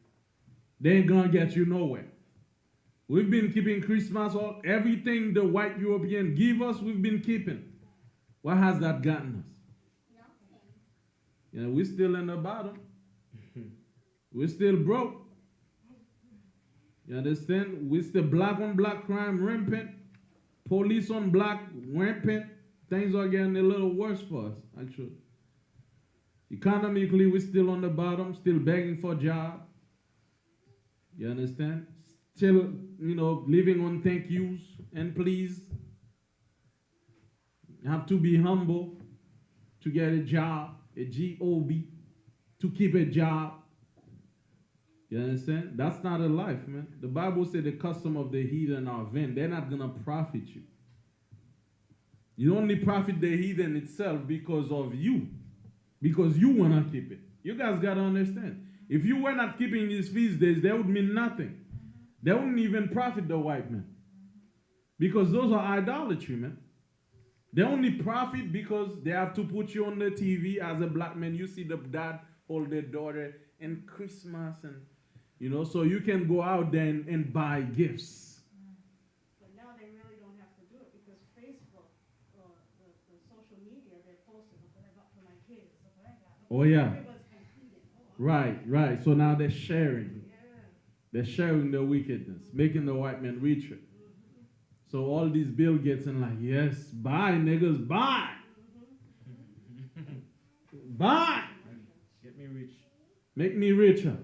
They ain't gonna get you nowhere. We've been keeping Christmas, everything the white European give us, we've been keeping. What has that gotten us? Nothing. Yeah, we're still in the bottom. We're still broke. You understand? We're still black on black crime rampant. Police on black rampant. Things are getting a little worse for us, actually. Economically, we're still on the bottom, still begging for a job. You understand? Still, living on thank yous and please. You have to be humble to get a job, a G-O-B, to keep a job. You understand? That's not a life, man. The Bible said the custom of the heathen are vain. They're not going to profit you. You only profit the heathen itself because of you. Because you want to keep it. You guys got to understand. If you were not keeping these feast days, that would mean nothing. They wouldn't even profit the white man. Because those are idolatry, man. They only profit because they have to put you on the TV as a black man. You see the dad hold their daughter in Christmas and, so you can go out there and buy gifts. But now they really don't have to do it because Facebook or the social media, they're posting what I got for my kids, what I got. Oh, yeah. Everyone's competing. Right. So now they're sharing. Yeah. They're sharing the wickedness, making the white man richer. So all these Bill Gates and like, yes, buy, niggas, buy. Buy. Get me rich. Make me richer.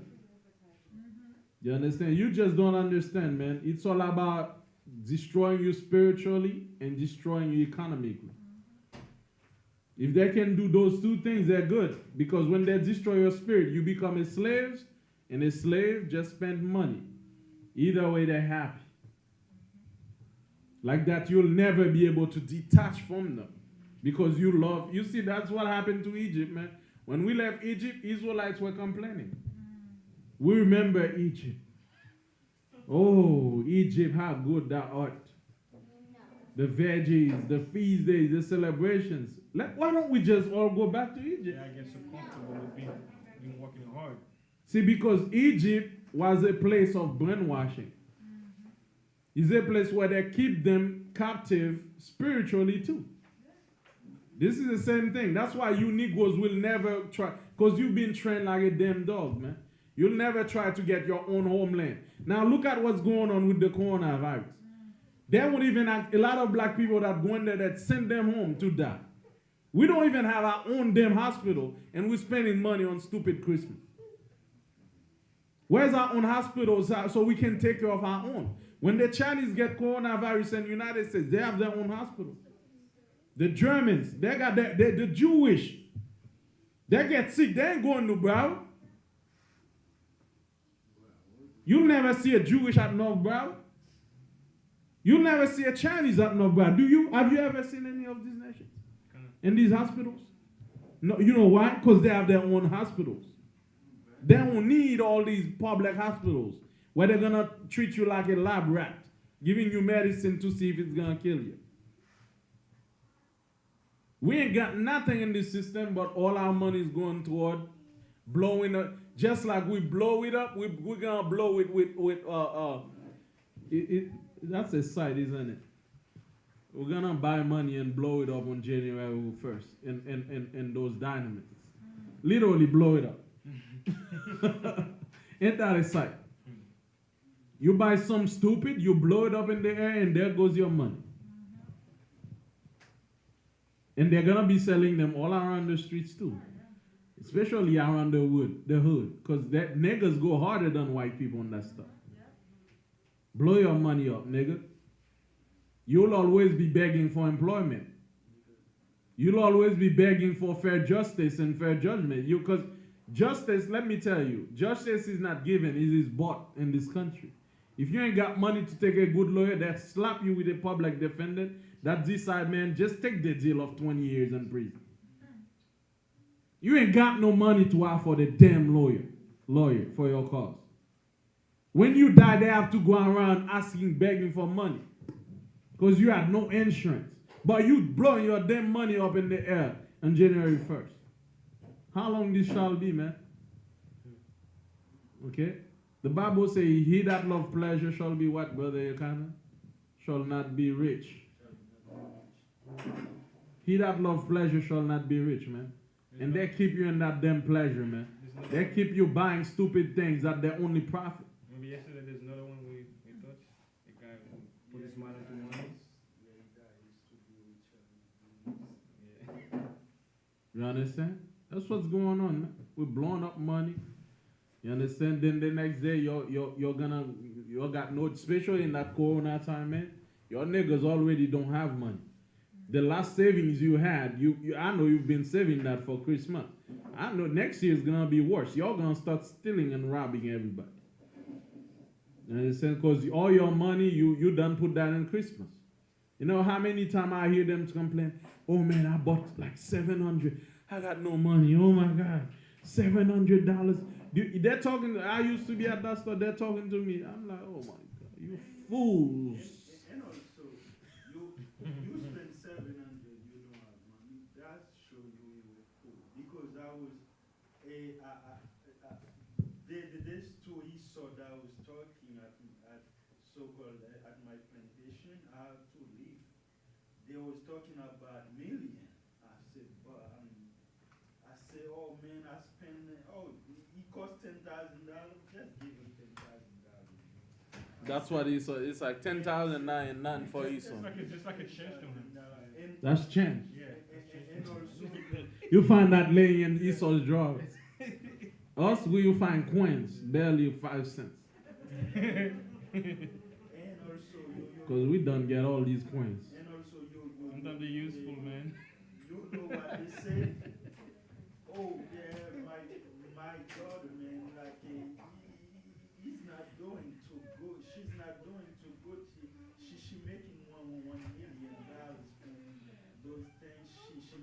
You understand? You just don't understand, man. It's all about destroying you spiritually and destroying you economically. If they can do those two things, they're good. Because when they destroy your spirit, you become a slave, and a slave just spend money. Either way, they're happy. Like that, you'll never be able to detach from them. Because you see, that's what happened to Egypt, man. When we left Egypt, Israelites were complaining. We remember Egypt. Oh, Egypt, how good that art. The veggies, the feast days, the celebrations. Why don't we just all go back to Egypt? Yeah, I get so comfortable with being working hard. See, because Egypt was a place of brainwashing. It's a place where they keep them captive spiritually too. This is the same thing. That's why you Negroes will never try, because you've been trained like a damn dog, man. You'll never try to get your own homeland. Now look at what's going on with the coronavirus. There would even a lot of black people that go in there that send them home to die. We don't even have our own damn hospital, and we're spending money on stupid Christmas. Where's our own hospitals so we can take care of our own? When the Chinese get coronavirus in the United States, they have their own hospital. The Germans, they got the Jewish. They get sick, they ain't going to Broward. You'll never see a Jewish at North Broward. You'll never see a Chinese at North Broward. Have you ever seen any of these nations? In these hospitals? No, you know why? Because they have their own hospitals. They don't need all these public hospitals where they're going to treat you like a lab rat, giving you medicine to see if it's going to kill you. We ain't got nothing in this system, but all our money is going toward blowing up. Just like we blow it up, we're going to blow it with that's a site, isn't it? We're going to buy money and blow it up on January 1st in those dynamites. Literally blow it up. Ain't that a sight? You buy some stupid, you blow it up in the air, and there goes your money. And they're going to be selling them all around the streets too. Especially around the hood. Because that niggas go harder than white people on that stuff. Blow your money up, nigga. You'll always be begging for employment. You'll always be begging for fair justice and fair judgment. Because justice, let me tell you, justice is not given, it is bought in this country. If you ain't got money to take a good lawyer, that slap you with a public defendant, that decide, man, just take the deal of 20 years in prison. You ain't got no money to offer the damn lawyer for your cause. When you die, they have to go around begging for money. Because you had no insurance. But you blowing your damn money up in the air on January 1st. How long this shall be, man? Okay? The Bible says, he that love pleasure shall be what, Brother Yakana? Shall not be rich. He that love pleasure shall not be rich, man. And they keep you in that damn pleasure, man. They keep you buying stupid things that their only profit. Maybe yesterday there's another one we touched. The guy who put his mind into money. Yeah. You understand? That's what's going on, man. We're blowing up money. You understand? Then the next day, you got no, especially in that corona time, man. Your niggas already don't have money. The last savings you had, I know you've been saving that for Christmas. I know next year is gonna be worse. Y'all gonna start stealing and robbing everybody. You understand? Because all your money, you done put that in Christmas. You know how many times I hear them complain, oh man, I bought like $700. I got no money. Oh my God, $700. They're talking, I used to be at that store, they're talking to me. I'm like, oh my God, you fools. And also, you spend 700, you don't have money. That shows you were poor. Because I was this story saw that I was talking at so-called at my plantation. I had to leave. They was talking about million. I said, oh man, I spent it cost $10,000. Just give him $10,000. That's what he saw. It's like 10,000 and nothing for Esau. Just like a change to him. That's change. Yeah. And also, You find that laying in Esau's drawer. Us, you find coins, barely 5 cents. and also Because we don't get all these coins. and also Sometimes they're useful, man. You know what they say? Oh yeah, my daughter, man, like he's not doing too good. She's not doing too good. She making $1 million from those things. She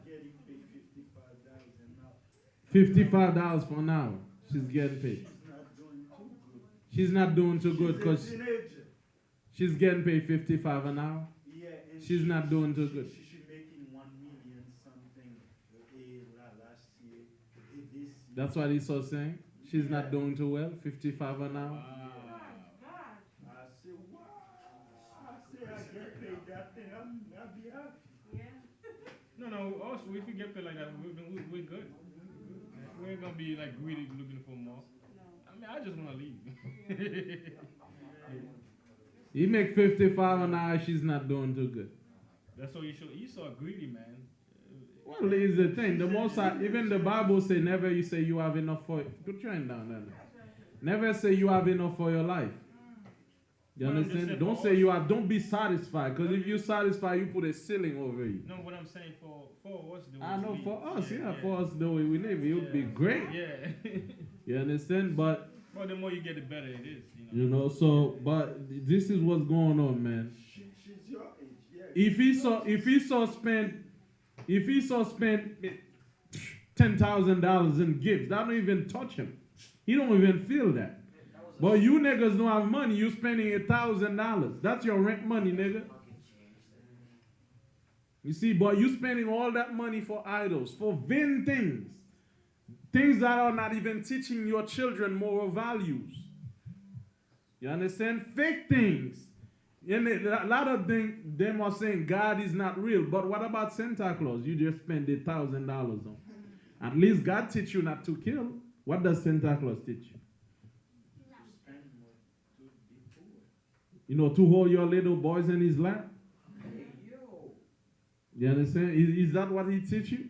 getting paid $55 now. $55 for an hour. She's getting paid. She's not doing too good. She's not doing too good because She's a teenager. she's getting paid $55 an hour. Yeah, and She's not doing too good. She's making 1 million something last year. This year. That's what Esau saying. She's not doing too well. $55 an hour. I say, wow. I say I get paid that thing. I'll be happy. No, also, if we get paid like that, we're good. We ain't gonna be like greedy looking for more. I mean, I just wanna leave. He make $55 an hour. She's not doing too good. That's all you show. Esau greedy, man. Well, here's the thing. The most even the Bible say never you say you have enough for it. Put your hand down there. Never say you have enough for your life. You understand? Don't say you have. Don't be satisfied. Because if you're satisfied, you put a ceiling over you. No, what I'm saying for us, the way I know we for live. us, yeah, for us the way we live, it would be great. Yeah. You understand? But Well, the more you get, the better it is. so but this is what's going on, man. She's your age, yeah. If he saw spend $10,000 in gifts, that don't even touch him. He don't even feel that. But you niggas don't have money. You spending $1,000. That's your rent money, nigga. You see, but you spending all that money for idols, for vain things, things that are not even teaching your children moral values. You understand? Fake things. And a lot of them are saying God is not real. But what about Santa Claus? You just spend $1,000 on. At least God teach you not to kill. What does Santa Claus teach you? Spend more to be poor. You know, to hold your little boys in his lap. You understand? Is that what he teach you?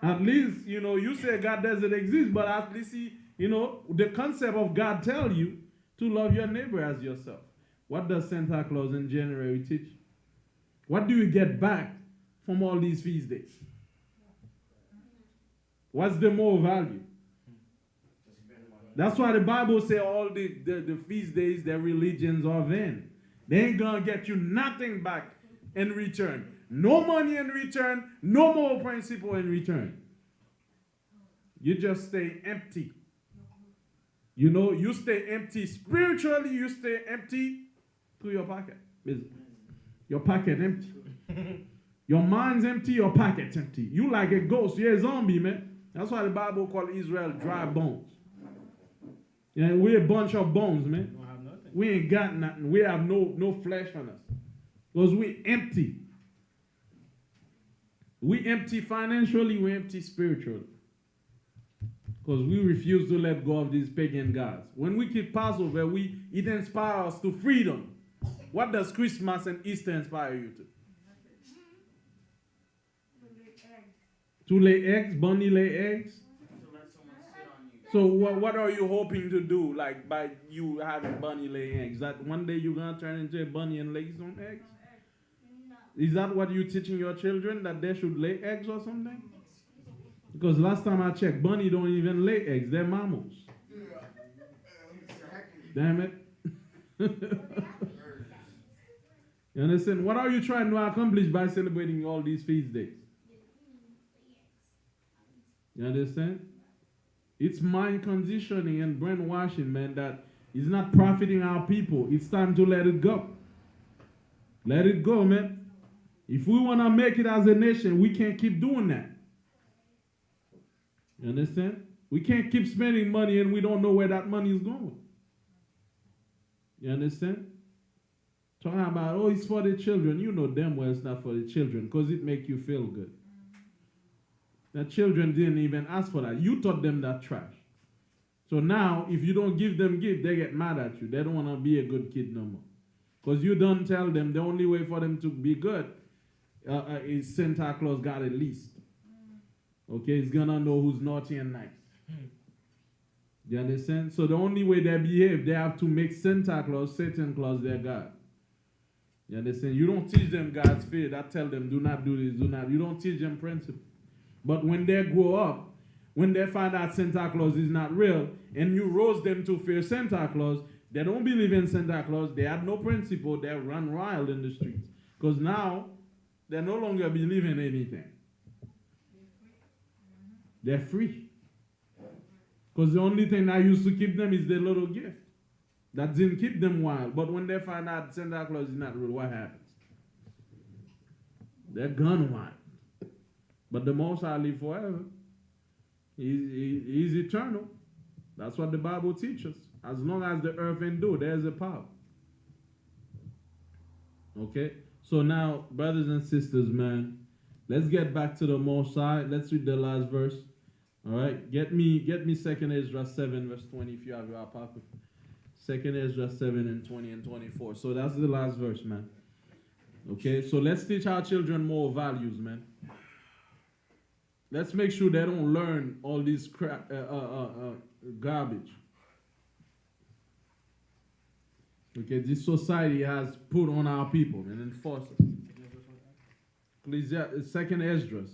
At least, you say God doesn't exist, but at least the concept of God tell you to love your neighbor as yourself. What does Santa Claus in January teach you? What do you get back from all these feast days? What's the moral value? That's why the Bible says all the feast days, their religions are vain. They ain't gonna get you nothing back in return. No money in return, no moral principle in return. You just stay empty. You stay empty spiritually, you stay empty through your pocket. Your pocket empty. Your mind's empty, your pocket's empty. You like a ghost, you're a zombie, man. That's why the Bible called Israel dry bones. Yeah, we're a bunch of bones, man. Don't have nothing. We ain't got nothing. We have no flesh on us. Because we empty. We empty financially, we empty spiritually. Because we refuse to let go of these pagan gods. When we keep Passover, it inspires us to freedom. What does Christmas and Easter inspire you to? To lay eggs, bunny lay eggs. To let someone sit on you. So what are you hoping to do, like by you having bunny lay eggs? That one day you're gonna turn into a bunny and lay some eggs? No. Is that what you're teaching your children, that they should lay eggs or something? Because last time I checked, bunny don't even lay eggs; they're mammals. Damn it! You understand? What are you trying to accomplish by celebrating all these feast days? You understand? It's mind conditioning and brainwashing, man, that is not profiting our people. It's time to let it go. Let it go, man. If we want to make it as a nation, we can't keep doing that. You understand? We can't keep spending money and we don't know where that money is going. You understand? Talking about, oh, it's for the children. You know damn well it's not for the children because it makes you feel good. The children didn't even ask for that. You taught them that trash. So now, if you don't give them gift, they get mad at you. They don't want to be a good kid no more. Because you don't tell them the only way for them to be good is Santa Claus got a list. Okay, he's going to know who's naughty and nice. You understand? So the only way they behave, they have to make Santa Claus, Satan Claus, their God. You understand? You don't teach them God's fear. That tell them, do not do this, do not. You don't teach them principle. But when they grow up, when they find out Santa Claus is not real, and you roast them to fear Santa Claus, they don't believe in Santa Claus. They have no principle. They run wild in the streets. Because now, they no longer believe in anything. They're free. Because the only thing that used to keep them is their little gift. That didn't keep them wild. But when they find out Santa Claus is not real, what happens? They're gone wild. But the Most High live forever. He's eternal. That's what the Bible teaches. As long as the earth endure, there's a power. Okay? So now, brothers and sisters, man, let's get back to the Most High. Let's read the last verse. All right? Get me 2nd Ezra 7, verse 20, if you have your apocrypha. 2nd Ezra 7 and 20 and 24. So that's the last verse, man. Okay? So let's teach our children more values, man. Let's make sure they don't learn all this crap, garbage. Okay, this society has put on our people and enforced it. 2nd Esdras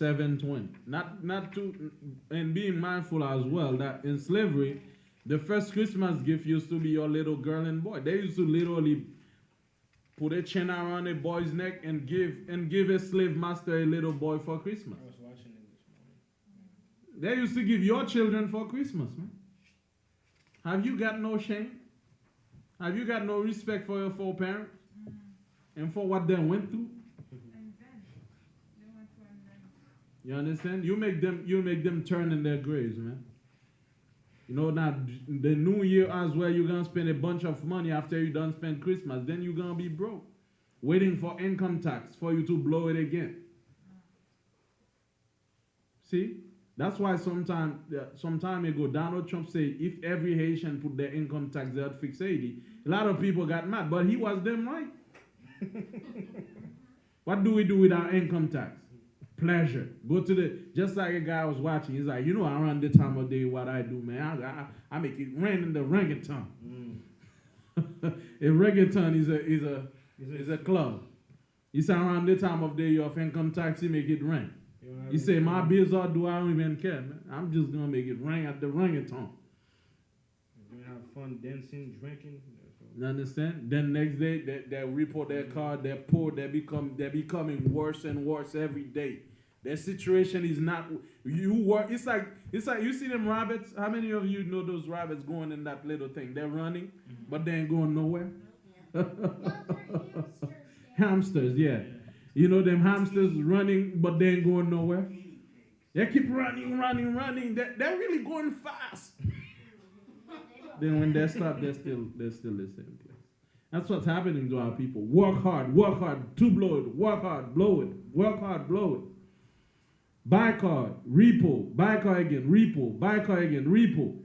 7:20. Not to, and being mindful as well that in slavery, the first Christmas gift used to be your little girl and boy. They used to literally put a chain around a boy's neck and give a slave master a little boy for Christmas. I was watching it this morning. They used to give your children for Christmas, man. Have you got no shame? Have you got no respect for your foreparents and for what they went through? You understand? You make them turn in their graves, man. You know, now the new year as well, you're gonna spend a bunch of money after you done spend Christmas. Then you're gonna be broke, waiting for income tax for you to blow it again. See? That's why some time ago, Donald Trump said if every Haitian put their income tax, they would fix Haiti. A lot of people got mad, but he was them right. What do we do with our income tax? Pleasure. Go to just like a guy I was watching, he's like, you know, around this time of day, what I do, man, I make it rain in the reggaeton. A reggaeton is a club. He said around this time of day, your income tax, you make it rain. He said, my bills are due, I don't even care, man. I'm just going to make it rain at the reggaeton. You have fun dancing, drinking. You understand? Then next day, they report their car, they're poor, they're becoming worse and worse every day. Their situation is not, it's like you see them rabbits. How many of you know those rabbits going in that little thing? They're running, but they ain't going nowhere. Hamsters, yeah. You know them hamsters running, but they ain't going nowhere. They keep running. They're really going fast. stop, then when they stop, they're still the same place. That's what's happening to our people. Work hard to blow it. Work hard, blow it. Work hard, blow it. Buy car, repo. Buy car again, repo. Buy car again, repo.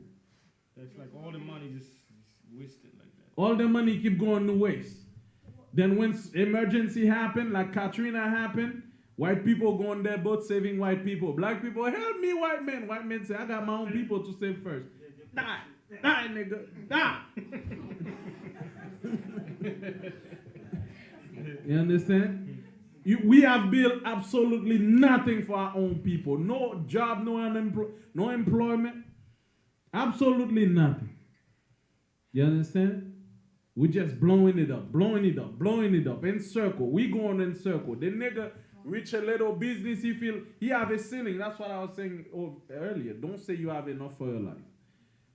That's like all the money just wasted like that. All the money keep going to waste. Then when emergency happen, like Katrina happened, white people go on their boat saving white people. Black people, help me, white men. White men say, I got my own people to save first. Die, nigga, die. You understand? We have built absolutely nothing for our own people. No job, no employment. Absolutely nothing. You understand? We're just blowing it up in circle. We going in circle. The nigga reach a little business, he have a ceiling. That's what I was saying earlier. Don't say you have enough for your life.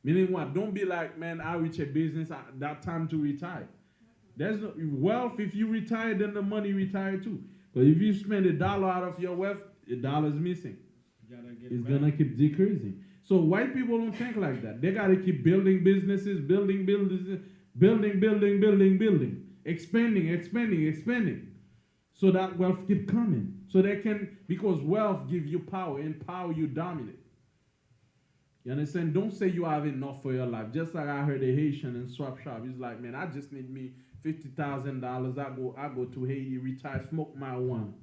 Meaning what? Don't be like, man, I reach a business, that time to retire. There's no wealth. If you retire, then the money retire too. But if you spend $1 out of your wealth, $1 is missing. It's gonna keep decreasing. So white people don't think like that. They gotta keep building businesses, building, expanding. So that wealth keep coming. So they can, because wealth gives you power, and power you dominate. You understand? Don't say you have enough for your life. Just like I heard a Haitian in Swap Shop. He's like, man, I just need me $50,000. I go to Haiti, retire, smoke marijuana.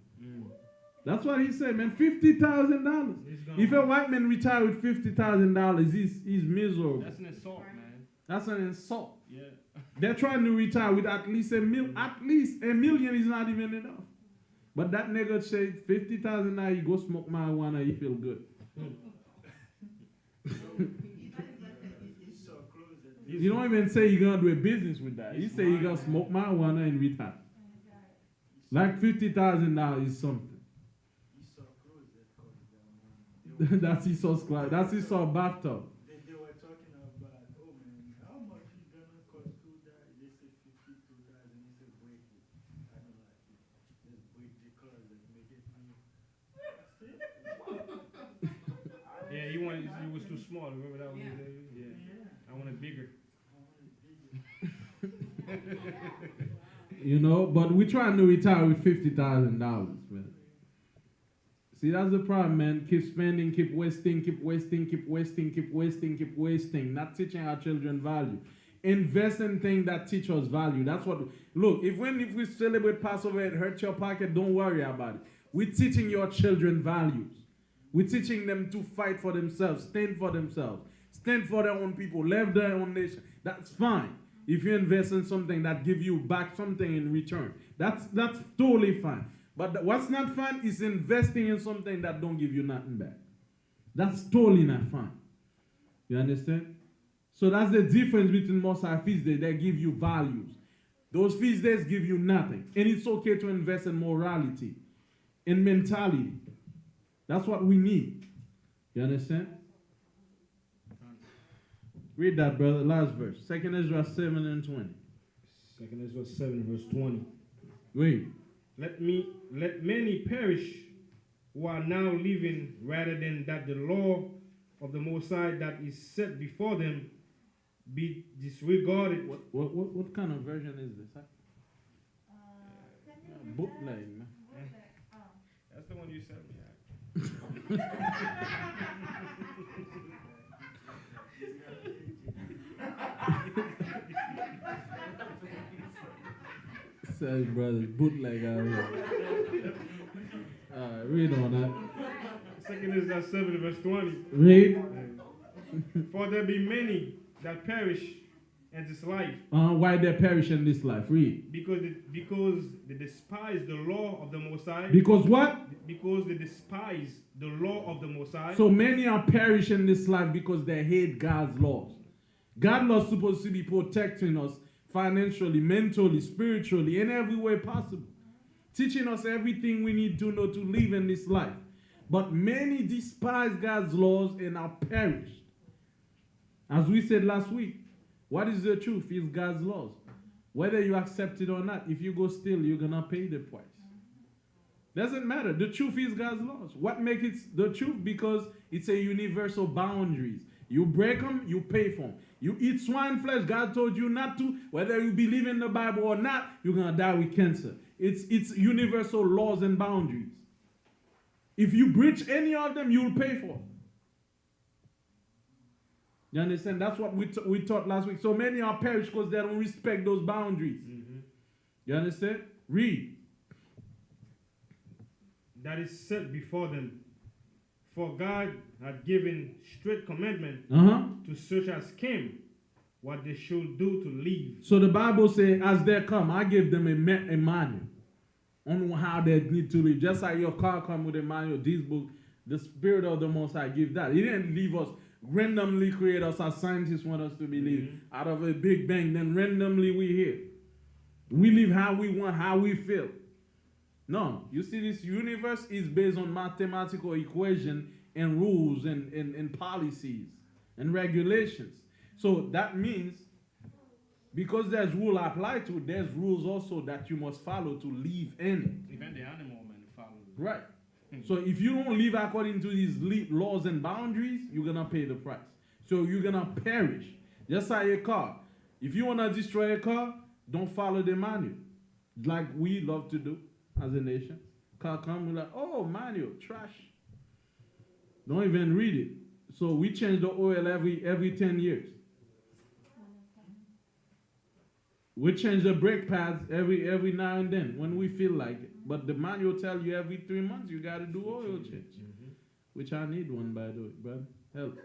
That's what he said, man. $50,000. If a white man retire with $50,000, he's miserable. That's an insult, man. That's an insult. Yeah. They're trying to retire with at least $1 million. At least $1 million is not even enough. But that nigga said $50,000, you go smoke marijuana, you feel good. You don't even say you're gonna do a business with that. You say you're gonna smoke marijuana and retire. Like $50,000 is something. That's Esau's clothes. That's Esau's bathtub. They were talking about, oh man, how much is gonna cost to that? They said 52,000. He said, break it. I don't like it. Let's break the clothes and make it new. Yeah, he wanted. It was too small. Remember that one? Yeah. I want it bigger. You know, but we're trying to retire with $50,000, man. See, that's the problem, man. Keep spending, keep wasting. Not teaching our children value. Invest in things that teach us value. That's what. Look, if we celebrate Passover and hurt your pocket, don't worry about it. We're teaching your children values. We're teaching them to fight for themselves, stand for themselves, stand for their own people, love their own nation. That's fine. If you invest in something that gives you back something in return, that's totally fine. But what's not fun is investing in something that don't give you nothing back. That's totally not fun. You understand? So that's the difference between most our feast days. They give you values. Those feast days give you nothing. And it's okay to invest in morality, in mentality. That's what we need. You understand? Read that, brother. Last verse. 2 Ezra 7 and 20. 2 Ezra 7 verse 20. Read. Let many perish who are now living, rather than that the law of the Most High that is set before them be disregarded. What kind of version is this? Huh? Bootleg, man. That's the one you sent me. Say, brother, bootleg out here. Read on that. 2 Ezra 7 verse 20. Read. For there be many that perish in this life. Why they perish in this life? Read. Because they despise the law of the Most High. Because what? Because they despise the law of the Most High. So many are perishing in this life because they hate God's laws. God's laws supposed to be protecting us financially, mentally, spiritually, in every way possible. Teaching us everything we need to know to live in this life. But many despise God's laws and are perished. As we said last week, what is the truth? It's God's laws. Whether you accept it or not, if you go steal, you're going to pay the price. Doesn't matter. The truth is God's laws. What makes it the truth? Because it's a universal boundaries. You break them, you pay for them. You eat swine flesh, God told you not to. Whether you believe in the Bible or not, you're going to die with cancer. It's universal laws and boundaries. If you breach any of them, you'll pay for it. You understand? That's what we taught last week. So many are perished because they don't respect those boundaries. Mm-hmm. You understand? Read. That is set before them. For God had given strict commandment to such as came what they should do to live. So the Bible says, as they come, I give them a manual on how they need to live. Just like your car come with a manual, this book, the Spirit of the Most High give that. He didn't leave us, randomly create us as scientists want us to believe. Out of a big bang, then randomly we here. We live how we want, how we feel. No, you see, this universe is based on mathematical equation and rules and policies and regulations. So that means, because there's rule applied to it, there's rules also that you must follow to live in it. Even the animal man follows. Right. So if you don't live according to these laws and boundaries, you're going to pay the price. So you're going to perish. Just like a car. If you want to destroy a car, don't follow the manual. Like we love to do as a nation. Car come, we're like, oh, manual, trash. Don't even read it. So we change the oil every 10 years. We change the brake pads every now and then when we feel like it. But the manual tell you every 3 months you got to do oil change. Which I need one, by the way, brother. Help.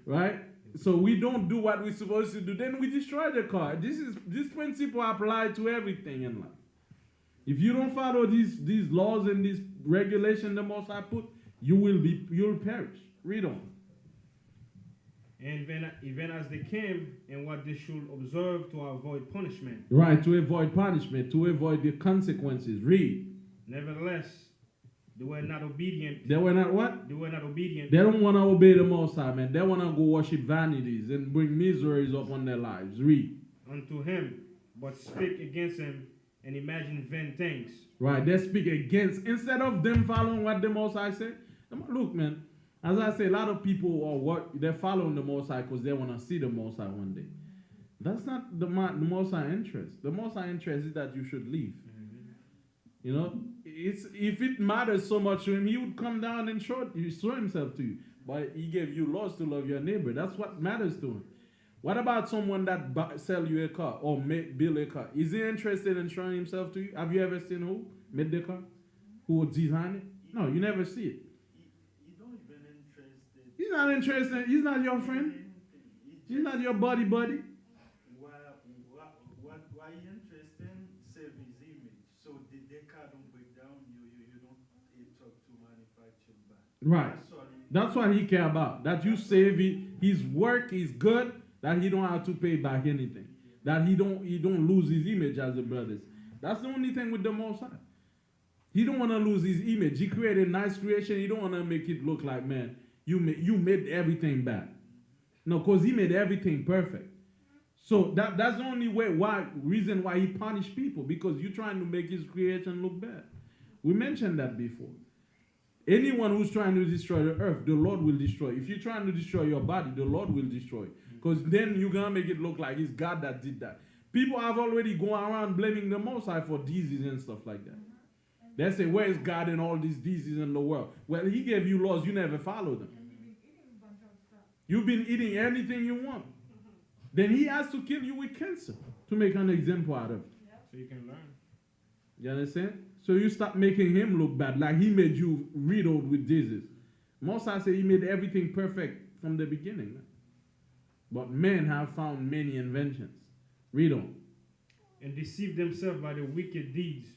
Right? So we don't do what we're supposed to do. Then we destroy the car. This principle applies to everything in life. If you don't follow these laws and these regulations the Most High put, you'll perish. Read on. And even as they came, and what they should observe to avoid punishment. Right, to avoid punishment, to avoid the consequences. Read. Nevertheless, they were not obedient. They were not what? They were not obedient. They don't want to obey the Most High, man. They want to go worship vanities and bring miseries upon their lives. Read. Unto him, but speak against him and imagine vain things. Right, they speak against, instead of them following what the Most High said. Look, man, as I say, a lot of people they're following the Most High because they want to see the Most High one day. That's not the Most High interest. The Most High interest is that you should live. You know, if it matters so much to him, he would come down and show himself to you. But he gave you laws to love your neighbor. That's what matters to him. What about someone that sell you a car or build a car? Is he interested in showing himself to you? Have you ever seen who made the car? Who would design it? No, you never see it. He's not interested. He's not your friend. He's not your buddy. Why interested? Save his image. So the car don't break down. You don't talk to manufacture back. Right. That's what he care about. That you save it. His work is good. That he don't have to pay back anything. That he don't lose his image as a brother. That's the only thing with the Most High. He don't want to lose his image. He created a nice creation. He don't want to make it look like, man, you made everything bad. No, because he made everything perfect. So that's the only reason why he punished people, because you're trying to make his creation look bad. We mentioned that before. Anyone who's trying to destroy the earth, the Lord will destroy. If you're trying to destroy your body, the Lord will destroy. Because then you're going to make it look like it's God that did that. People have already gone around blaming the Most High for disease and stuff like that. They say, where is God in all these diseases in the world? Well, he gave you laws, you never follow them. You've been eating anything you want. Then he has to kill you with cancer to make an example out of it. So you can learn. You understand? So you stop making him look bad, like he made you riddled with disease. Moses said he made everything perfect from the beginning. But men have found many inventions. Read on. And deceived themselves by the wicked deeds,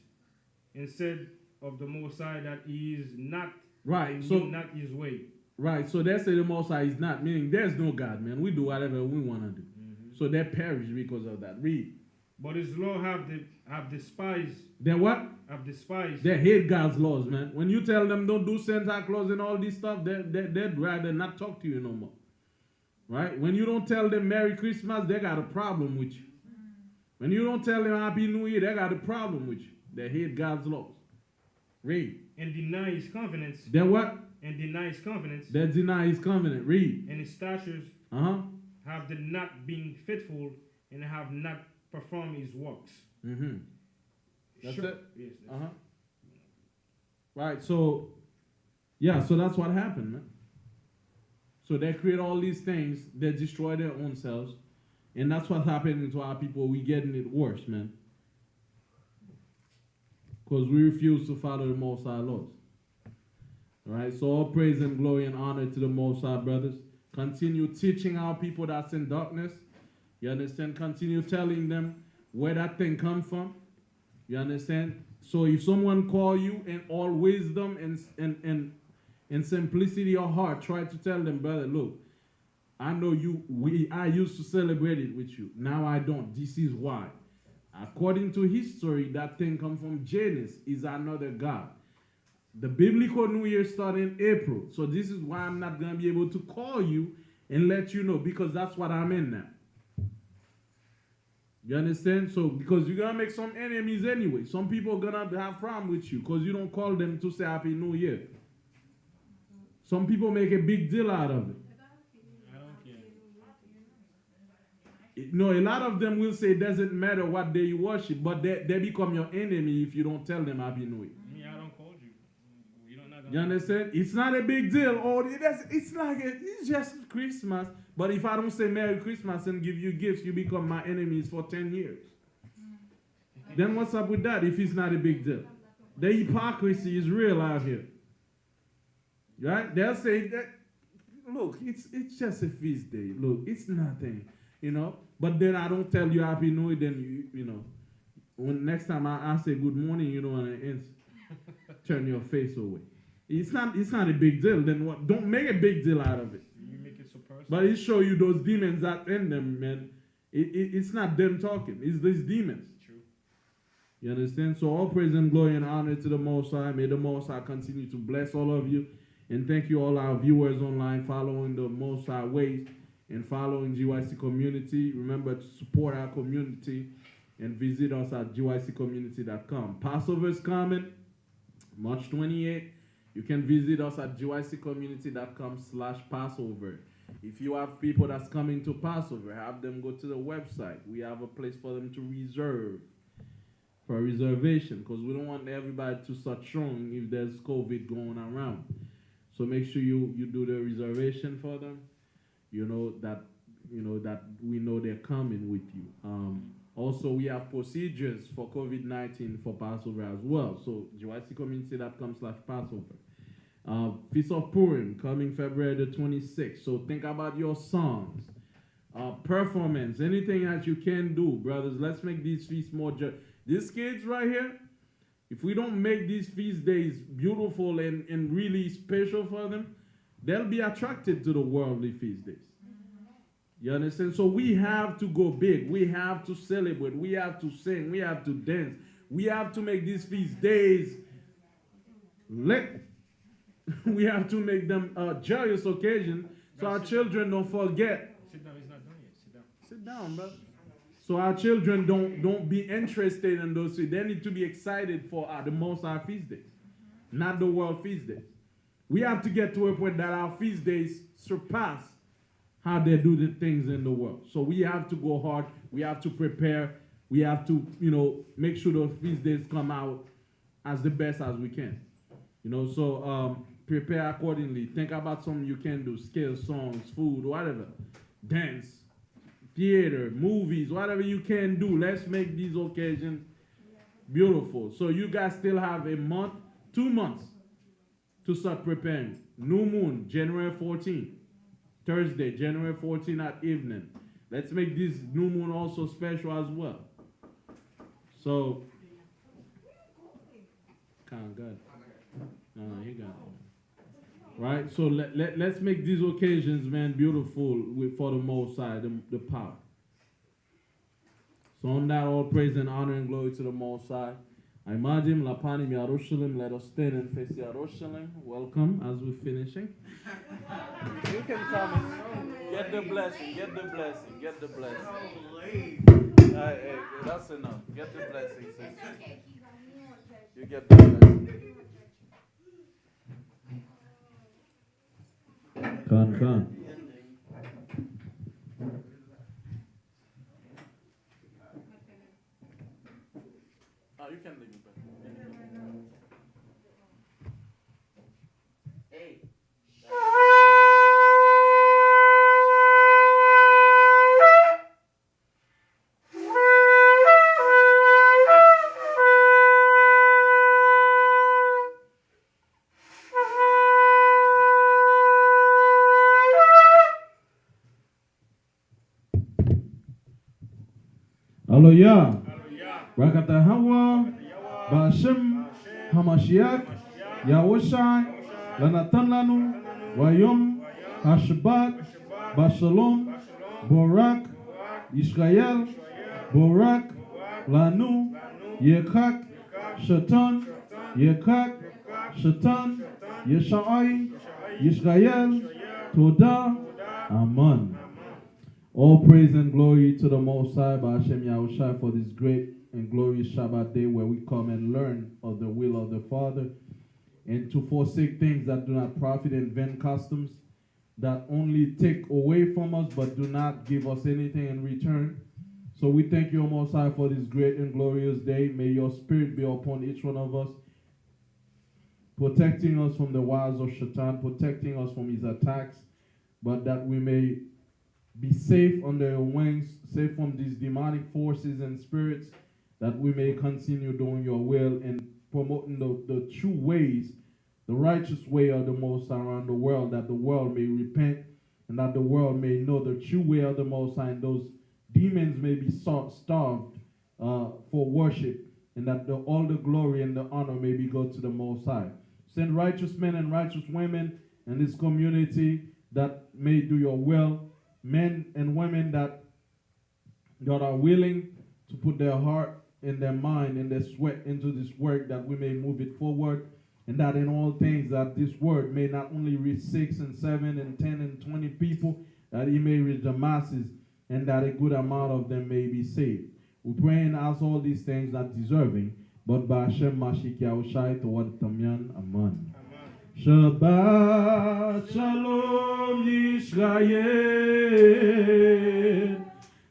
and said of the Most High that he is not, right, so not his way. Right, so they say the Most High is not, meaning there's no God, man. We do whatever we want to do. So they perish because of that. Read. But his law have despised. They what? Have despised. They hate God's laws, man. When you tell them don't do Santa Claus and all this stuff, they'd rather not talk to you no more. Right? When you don't tell them Merry Christmas, they got a problem with you. When you don't tell them Happy New Year, they got a problem with you. They hate God's laws. Read. And deny his covenants. They what? And deny his covenants. They deny his covenant. Read. And his statutes have they not been faithful and have not performed his works. Mm-hmm. That's Sure. it? Yes. That's it. Right, so, yeah, so that's what happened, man. So they create all these things, they destroy their own selves, and that's what's happening to our people. We're getting it worse, man. Because we refuse to follow the Most High laws. All right, so all praise and glory and honor to the Most High, brothers. Continue teaching our people that's in darkness. You understand? Continue telling them where that thing come from. You understand? So if someone call you in all wisdom and simplicity of heart, try to tell them, brother, look, I know I used to celebrate it with you. Now I don't. This is why. According to history, that thing come from Janus, is another god. The biblical New Year started in April. So this is why I'm not going to be able to call you and let you know, because that's what I'm in now. You understand? So, because you're going to make some enemies anyway. Some people are going to have problem with you because you don't call them to say Happy New Year. Some people make a big deal out of it. I don't care. No, a lot of them will say it doesn't matter what day you worship, but they become your enemy if you don't tell them Happy New Year. Me, I don't call you. You don't not gonna. You understand? It's not a big deal. Oh, it's like it's just Christmas. But if I don't say Merry Christmas and give you gifts, you become my enemies for 10 years. Then what's up with that if it's not a big deal? The hypocrisy is real out here. Right? They'll say that, look, it's just a feast day. Look, it's nothing, you know. But then I don't tell you Happy New Year, then you know. When next time I say good morning, you don't want to turn your face away. It's not a big deal. Then what? Don't make a big deal out of it. You make it so personal. But it show you those demons that in them, man. It's not them talking. It's these demons. True. You understand? So all praise and glory and honor to the Most High. May the Most High continue to bless all of you. And thank you all our viewers online following the Most High ways and following GYC community. Remember to support our community and visit us at gyccommunity.com. Passover is coming, March 28th. You can visit us at gyccommunity.com/Passover. If you have people that's coming to Passover, have them go to the website. We have a place for them to reserve, for a reservation, because we don't want everybody to start showing if there's COVID going around. So make sure you do the reservation for them. That we know they're coming with you. Also, we have procedures for COVID-19 for Passover as well. So gyccommunity.com/Passover. Feast of Purim coming February the 26th. So think about your songs, performance, anything that you can do, brothers. Let's make these feasts more these kids right here, if we don't make these feast days beautiful and really special for them, they'll be attracted to the worldly feast days. You understand? So we have to go big. We have to celebrate. We have to sing. We have to dance. We have to make these feast days we have to make them a joyous occasion so our children don't forget. Sit down. He's not done yet. Sit down. Sit down, brother. So our children don't be interested in those feasts. They need to be excited for the Most High feast days, not the world feast days. We have to get to a point that our feast days surpass how they do the things in the world. So we have to go hard. We have to prepare. We have to, make sure those feast days come out as the best as we can. So prepare accordingly. Think about something you can do, skills, songs, food, whatever. Dance, theater, movies, whatever you can do. Let's make these occasions beautiful. So you guys still have a month, 2 months to start preparing. New moon, January 14th. Thursday, January 14th at evening. Let's make this new moon also special as well. So, kind of good. He got it. Right? So let's make these occasions, man, beautiful for the Most High, the power. So on that, all praise and honor and glory to the Most High. Imadim Lapanim Yarushalim, let us stand and face Yarushalim. Welcome as we're finishing. You can come and get the blessing, get the blessing, get the blessing. Hey, that's enough. Get the blessing, sister. You get the blessing. Come. Oh, you can leave it back. Hey. Hallelujah. Rakata Hawa, Ba'ashem, Hamashiach, Yahushai, Lanatan Lanu, Wayom, Hashabat, Bashalom, Borak, Israel, Borak, Lanu, Yekak, Shatan, Yekak, Shatan, Yeshai, Israel, Todah, Amen. All praise and glory to the Most High, Ba'ashem Yahushai, for this great and glorious Shabbat day where we come and learn of the will of the Father and to forsake things that do not profit and vain customs that only take away from us but do not give us anything in return. So we thank you, O Most High, for this great and glorious day. May your spirit be upon each one of us, protecting us from the wiles of Shaitan, protecting us from his attacks, but that we may be safe under your wings, safe from these demonic forces and spirits, that we may continue doing your will and promoting the true ways, the righteous way of the Most High around the world, that the world may repent and that the world may know the true way of the Most High, and those demons may be starved for worship, and that all the glory and the honor may be go to the Most High. Send righteous men and righteous women in this community that may do your will, men and women that are willing to put their heart and their mind and their sweat into this work, that we may move it forward, and that in all things that this word may not only reach 6 and 7 and 10 and 20 people, that it may reach the masses, and that a good amount of them may be saved. We pray and ask all these things not deserving, but by Hashem Mashiach Yahushai toward Tamyan. Amen. Shabbat Shalom Yisrael.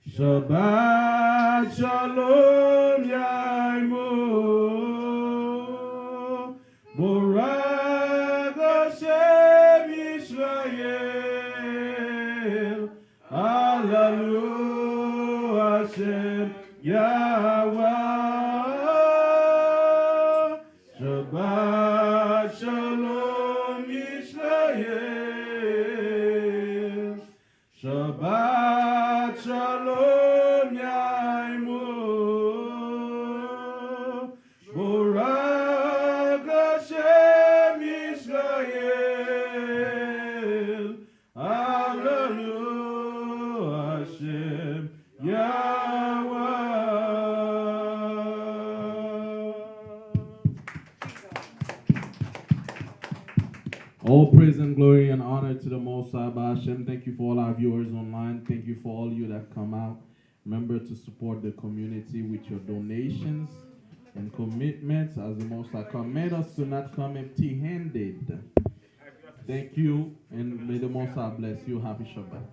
Shabbat Shalom Yaimo. Borak Hashem Yisrael. Hallelujah Hashem Yahweh. Shabbat Shalom Yisrael. Shabbat Shalom Yaimo. Borak Hashem Yisrael. Hallelujah Hashem Yahweh. All praise and glory and honor to the Most High Hashem. Thank you for all our viewers online. Thank you for all you that come out. Remember to support the community with your donations and commitments, as the Most High command us to not come empty-handed. Thank you, and may the Most High bless you. Happy Shabbat.